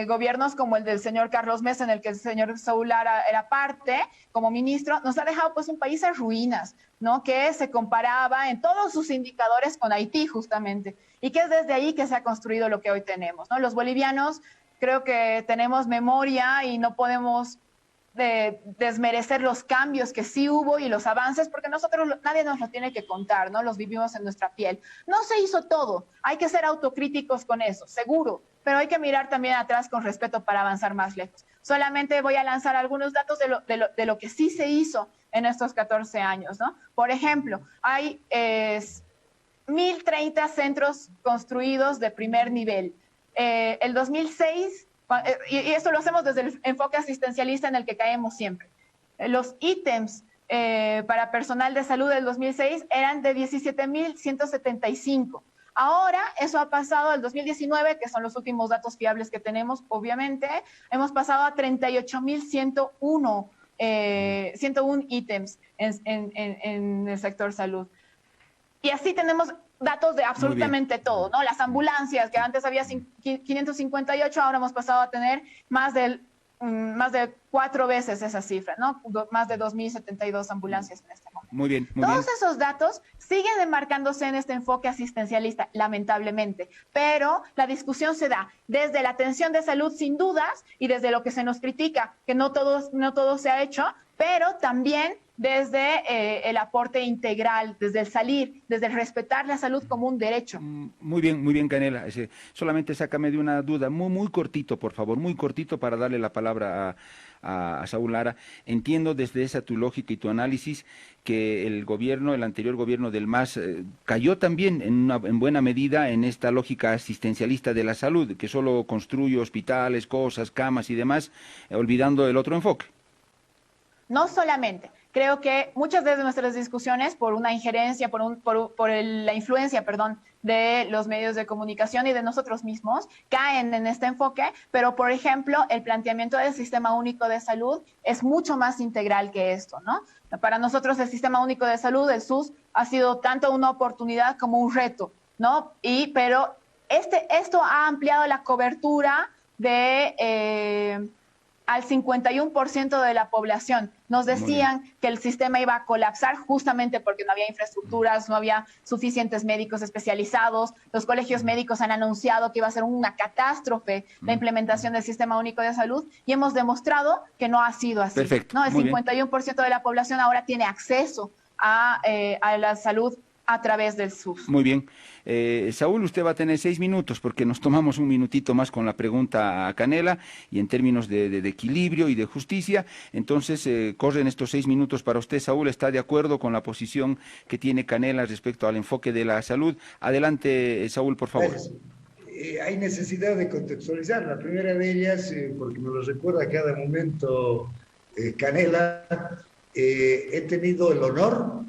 gobiernos como el del señor Carlos Mesa, en el que el señor Saúl Lara era parte como ministro, nos ha dejado pues un país en ruinas, ¿no? Que se comparaba en todos sus indicadores con Haití justamente, y que es desde ahí que se ha construido lo que hoy tenemos, ¿no? Los bolivianos creo que tenemos memoria y no podemos desmerecer los cambios que sí hubo y los avances, porque nadie nos lo tiene que contar, ¿no? Los vivimos en nuestra piel. No se hizo todo, hay que ser autocríticos con eso, seguro, pero hay que mirar también atrás con respeto para avanzar más lejos. Solamente voy a lanzar algunos datos de lo que sí se hizo en estos 14 años, ¿no? Por ejemplo, hay 1.030 centros construidos de primer nivel, el 2006, y esto lo hacemos desde el enfoque asistencialista en el que caemos siempre. Los ítems para personal de salud del 2006 eran de 17.175. Ahora eso ha pasado al 2019, que son los últimos datos fiables que tenemos, obviamente, hemos pasado a 38.101 101 ítems en el sector salud. Y así tenemos datos de absolutamente todo, ¿no? Las ambulancias, que antes había 558, ahora hemos pasado a tener más de 4 veces esa cifra, ¿no? Más de 2.072 ambulancias en este momento. Muy bien, muy Todos bien. esos datos siguen enmarcándose en este enfoque asistencialista, lamentablemente, pero la discusión se da desde la atención de salud sin dudas y desde lo que se nos critica, que no todo se ha hecho, pero también desde el aporte integral, desde el salir, desde el respetar la salud como un derecho. Muy bien, Canela. Solamente sácame de una duda, muy cortito, por favor, muy cortito para darle la palabra a Saúl Lara. Entiendo desde esa tu lógica y tu análisis que el anterior gobierno del MAS cayó también en buena medida en esta lógica asistencialista de la salud, que solo construye hospitales, cosas, camas y demás, olvidando el otro enfoque. No solamente. Creo que muchas de nuestras discusiones, por una injerencia, por la influencia, de los medios de comunicación y de nosotros mismos, caen en este enfoque, pero, por ejemplo, el planteamiento del Sistema Único de Salud es mucho más integral que esto, ¿no? Para nosotros el Sistema Único de Salud, el SUS, ha sido tanto una oportunidad como un reto, ¿no? Pero esto ha ampliado la cobertura al 51% de la población. Nos decían que el sistema iba a colapsar justamente porque no había infraestructuras, no había suficientes médicos especializados. Los colegios médicos han anunciado que iba a ser una catástrofe la implementación del Sistema Único de Salud y hemos demostrado que no ha sido así. Perfecto. ¿No? El 51% de la población ahora tiene acceso a la salud a través del SUS. Muy bien. Saúl, usted va a tener 6 minutos porque nos tomamos un minutito más con la pregunta a Canela y en términos de equilibrio y de justicia. Entonces, corren estos 6 minutos para usted. Saúl, ¿está de acuerdo con la posición que tiene Canela respecto al enfoque de la salud? Adelante, Saúl, por favor. Pues, hay necesidad de contextualizar. La primera de ellas, porque me lo recuerda a cada momento Canela, he tenido el honor,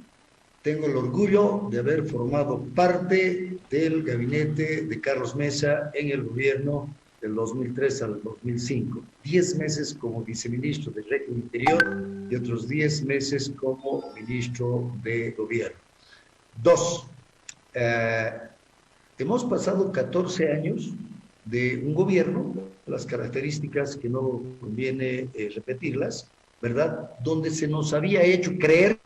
tengo el orgullo de haber formado parte del gabinete de Carlos Mesa en el gobierno del 2003 al 2005. 10 meses como viceministro del régimen interior y otros 10 meses como ministro de gobierno. 2. Hemos pasado 14 años de un gobierno, las características que no conviene repetirlas, ¿verdad? Donde se nos había hecho creer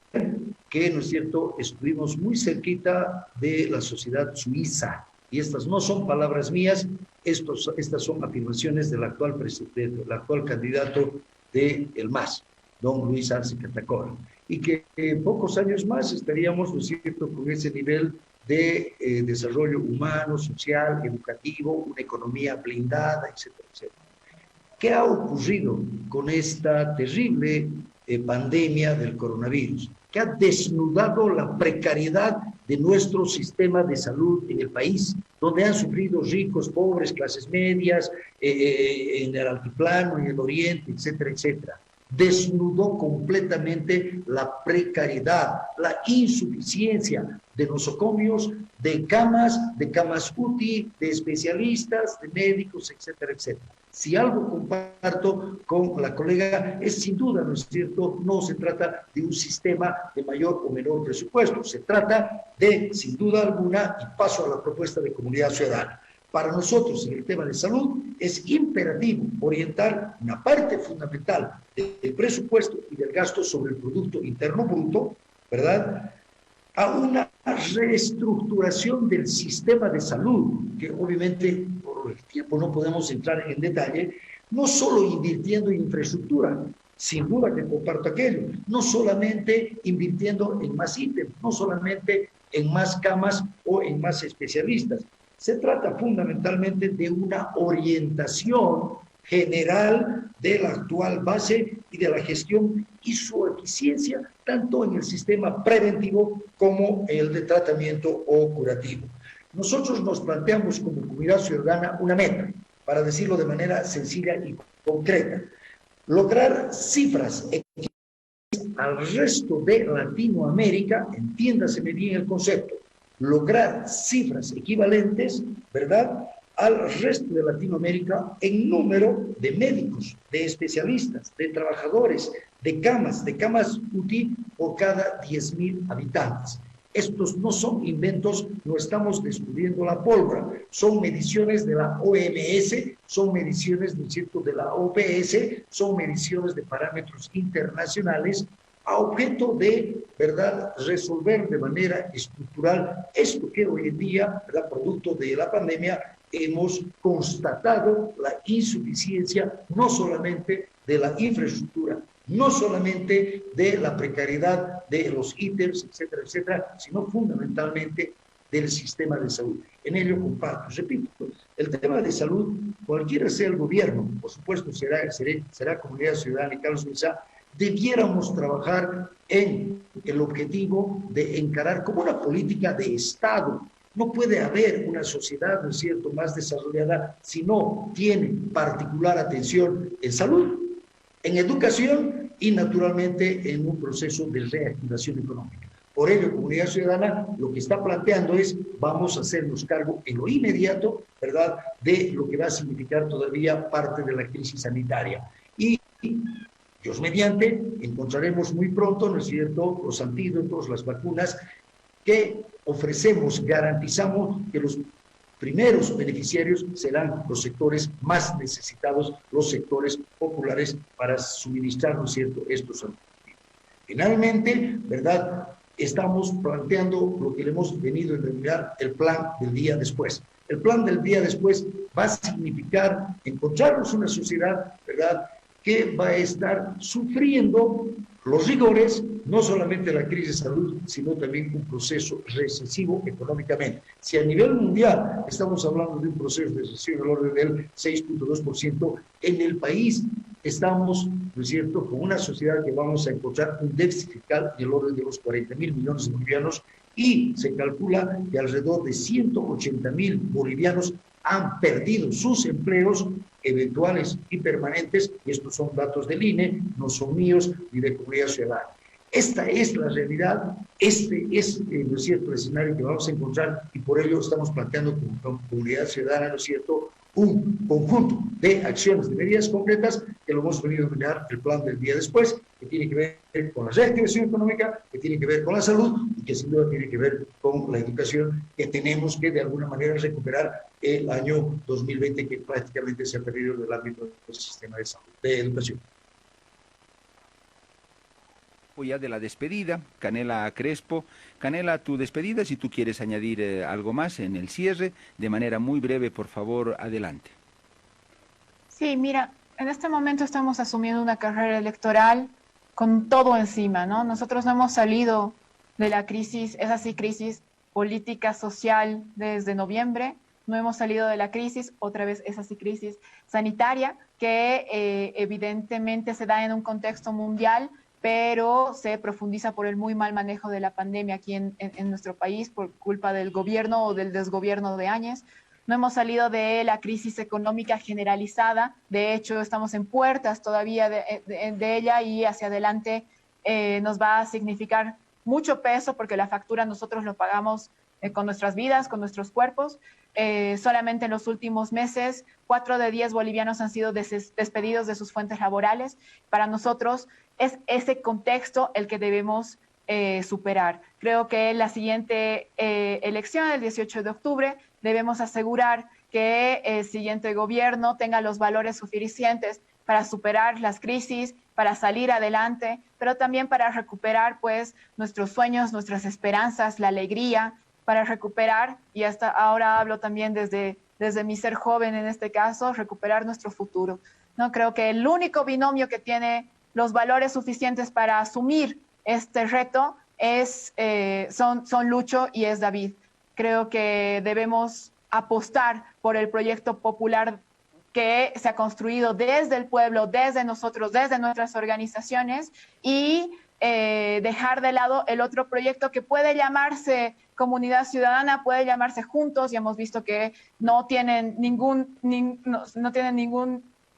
que, ¿no es cierto?, estuvimos muy cerquita de la sociedad suiza. Y estas no son palabras mías, estas son afirmaciones del actual presidente, del actual candidato del MAS, don Luis Arce Catacora. Y que pocos años más estaríamos, ¿no es cierto?, con ese nivel de desarrollo humano, social, educativo, una economía blindada, etcétera, etcétera. ¿Qué ha ocurrido con esta terrible pandemia del coronavirus? Que ha desnudado la precariedad de nuestro sistema de salud en el país, donde han sufrido ricos, pobres, clases medias, en el altiplano, en el oriente, etcétera, etcétera. Desnudó completamente la precariedad, la insuficiencia de nosocomios, de camas UTI, de especialistas, de médicos, etcétera, etcétera. Si algo comparto con la colega es sin duda, ¿no es cierto?, no se trata de un sistema de mayor o menor presupuesto, se trata de, sin duda alguna, y paso a la propuesta de Comunidad Ciudadana. Para nosotros, en el tema de salud, es imperativo orientar una parte fundamental del presupuesto y del gasto sobre el Producto Interno Bruto, ¿verdad?, a una reestructuración del sistema de salud, que obviamente por el tiempo no podemos entrar en detalle, no solo invirtiendo en infraestructura, sin duda que comparto aquello, no solamente invirtiendo en más ítems, no solamente en más camas o en más especialistas. Se trata fundamentalmente de una orientación general de la actual base y de la gestión y su eficiencia, tanto en el sistema preventivo como el de tratamiento o curativo. Nosotros nos planteamos como comunidad ciudadana una meta, para decirlo de manera sencilla y concreta, lograr cifras al resto de Latinoamérica, entiéndaseme bien el concepto, lograr cifras equivalentes, ¿verdad?, al resto de Latinoamérica en número de médicos, de especialistas, de trabajadores, de camas UTI por cada 10.000 habitantes. Estos no son inventos, no estamos descubriendo la pólvora, son mediciones de la OMS, son mediciones, ¿no es cierto?, de la OPS, son mediciones de parámetros internacionales a objeto de, ¿verdad?, resolver de manera estructural esto que hoy en día, ¿verdad?, producto de la pandemia, hemos constatado la insuficiencia no solamente de la infraestructura, no solamente de la precariedad de los ítems, etcétera, etcétera, sino fundamentalmente del sistema de salud. En ello comparto, repito, el tema de salud, cualquiera sea el gobierno, por supuesto será Comunidad Ciudadana y Carlos Mesa, debiéramos trabajar en el objetivo de encarar como una política de Estado. No puede haber una sociedad, ¿no es cierto?, más desarrollada si no tiene particular atención en salud, en educación y naturalmente en un proceso de reactivación económica. Por ello, Comunidad Ciudadana lo que está planteando es, vamos a hacernos cargo en lo inmediato, ¿verdad?, de lo que va a significar todavía parte de la crisis sanitaria. Y Dios mediante, encontraremos muy pronto, ¿no es cierto?, los antídotos, las vacunas que ofrecemos, garantizamos que los primeros beneficiarios serán los sectores más necesitados, los sectores populares, para suministrar, ¿no es cierto?, estos antídotos. Finalmente, ¿verdad?, estamos planteando lo que le hemos venido a denominar el plan del día después. El plan del día después va a significar encontrarnos una sociedad, ¿verdad?, que va a estar sufriendo los rigores, no solamente la crisis de salud, sino también un proceso recesivo económicamente. Si a nivel mundial estamos hablando de un proceso de recesión del orden del 6.2%, en el país estamos, ¿no es cierto?, con una sociedad que vamos a encontrar un déficit fiscal del orden de los 40.000 millones de bolivianos, y se calcula que alrededor de 180.000 bolivianos han perdido sus empleos eventuales y permanentes, y estos son datos del INE, no son míos ni de Comunidad Ciudadana. Esta es la realidad, este es, ¿no es cierto?, el escenario que vamos a encontrar, y por ello estamos planteando como Comunidad Ciudadana, ¿no es cierto?, un conjunto de acciones, de medidas concretas, que lo hemos venido a denominar el plan del día después, que tiene que ver con la reactivación económica, que tiene que ver con la salud, y que sin duda tiene que ver con la educación, que tenemos que de alguna manera recuperar el año 2020, que prácticamente se ha perdido en el ámbito del sistema de salud, de educación. Ya de la despedida, Canela Crespo. Canela, tu despedida, si tú quieres añadir algo más en el cierre, de manera muy breve, por favor, adelante. Sí, mira, en este momento estamos asumiendo una carrera electoral con todo encima, ¿no? Nosotros no hemos salido de la crisis, esa sí, crisis política, social, desde noviembre. No hemos salido de la crisis, otra vez esa sí, crisis sanitaria, que evidentemente se da en un contexto mundial, pero se profundiza por el muy mal manejo de la pandemia aquí en nuestro país por culpa del gobierno o del desgobierno de años. No hemos salido de la crisis económica generalizada, de hecho estamos en puertas todavía de ella, y hacia adelante nos va a significar mucho peso, porque la factura nosotros lo pagamos con nuestras vidas, con nuestros cuerpos. Solamente en los últimos meses, 4 de 10 bolivianos han sido despedidos de sus fuentes laborales. Para nosotros es ese contexto el que debemos superar. Creo que en la siguiente elección, el 18 de octubre, debemos asegurar que el siguiente gobierno tenga los valores suficientes para superar las crisis, para salir adelante, pero también para recuperar, pues, nuestros sueños, nuestras esperanzas, la alegría, para recuperar, y hasta ahora hablo también desde mi ser joven en este caso, recuperar nuestro futuro, ¿no? Creo que el único binomio que tiene los valores suficientes para asumir este reto son Lucho y es David. Creo que debemos apostar por el proyecto popular que se ha construido desde el pueblo, desde nosotros, desde nuestras organizaciones, y dejar de lado el otro proyecto que puede llamarse Comunidad Ciudadana, puede llamarse Juntos, y hemos visto que no tienen ningún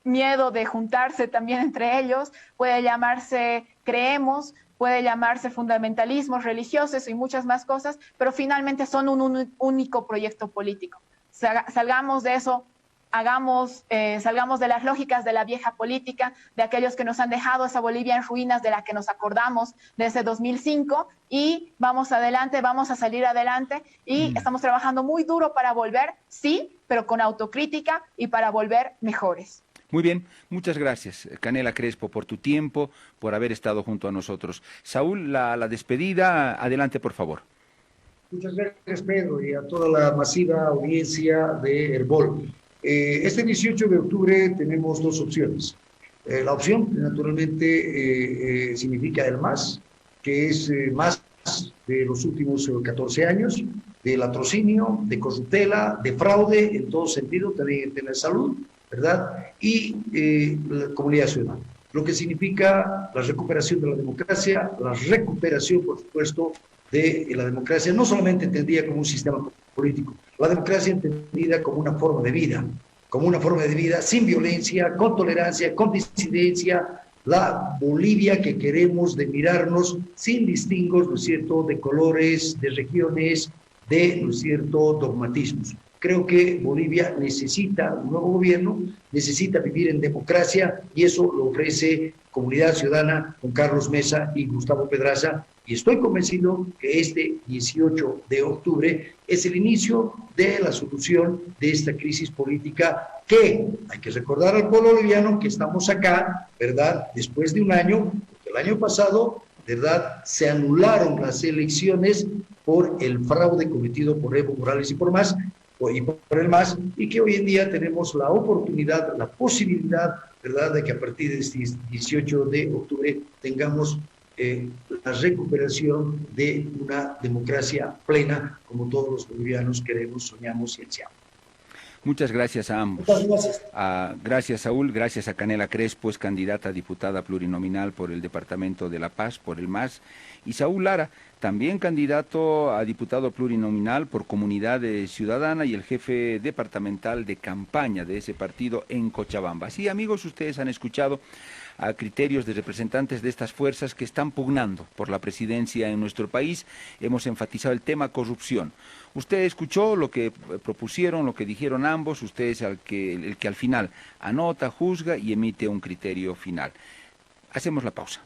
miedo de juntarse también entre ellos, puede llamarse Creemos, puede llamarse fundamentalismos religiosos y muchas más cosas, pero finalmente son un único proyecto político. Salgamos de eso, salgamos de las lógicas de la vieja política, de aquellos que nos han dejado esa Bolivia en ruinas de la que nos acordamos desde 2005, y vamos adelante, vamos a salir adelante, y estamos trabajando muy duro para volver, sí, pero con autocrítica y para volver mejores. Muy bien, muchas gracias, Canela Crespo, por tu tiempo, por haber estado junto a nosotros. Saúl, la despedida, adelante, por favor. Muchas gracias, Pedro, y a toda la masiva audiencia de Herbol. Este 18 de octubre tenemos dos opciones. La opción, naturalmente, significa el MAS, que es más de los últimos 14 años, de latrocinio, de corruptela, de fraude, en todo sentido, también en tema de salud, ¿verdad? Y la comunidad ciudadana. Lo que significa la recuperación de la democracia, la recuperación, por supuesto, de la democracia, no solamente entendida como un sistema político, la democracia entendida como una forma de vida sin violencia, con tolerancia, con disidencia, la Bolivia que queremos, de mirarnos sin distingos, ¿no es cierto?, de colores, de regiones, de, ¿no es cierto?, dogmatismos. Creo que Bolivia necesita un nuevo gobierno, necesita vivir en democracia, y eso lo ofrece Comunidad Ciudadana con Carlos Mesa y Gustavo Pedraza, y estoy convencido que este 18 de octubre es el inicio de la solución de esta crisis política, que hay que recordar al pueblo boliviano que estamos acá, ¿verdad?, después de un año, porque el año pasado, ¿verdad?, se anularon las elecciones por el fraude cometido por Evo Morales y por el MAS, y que hoy en día tenemos la oportunidad, la posibilidad, ¿verdad?, de que a partir de este 18 de octubre tengamos la recuperación de una democracia plena, como todos los bolivianos queremos, soñamos y ansiamos. Muchas gracias a ambos. Muchas gracias. Gracias, Saúl. Gracias a Canela Crespo, es candidata a diputada plurinominal por el Departamento de La Paz, por el MAS. Y Saúl Lara, también candidato a diputado plurinominal por Comunidad Ciudadana y el jefe departamental de campaña de ese partido en Cochabamba. Sí, amigos, ustedes han escuchado a criterios de representantes de estas fuerzas que están pugnando por la presidencia en nuestro país. Hemos enfatizado el tema corrupción. Usted escuchó lo que propusieron, lo que dijeron ambos. Usted es el que al final anota, juzga y emite un criterio final. Hacemos la pausa.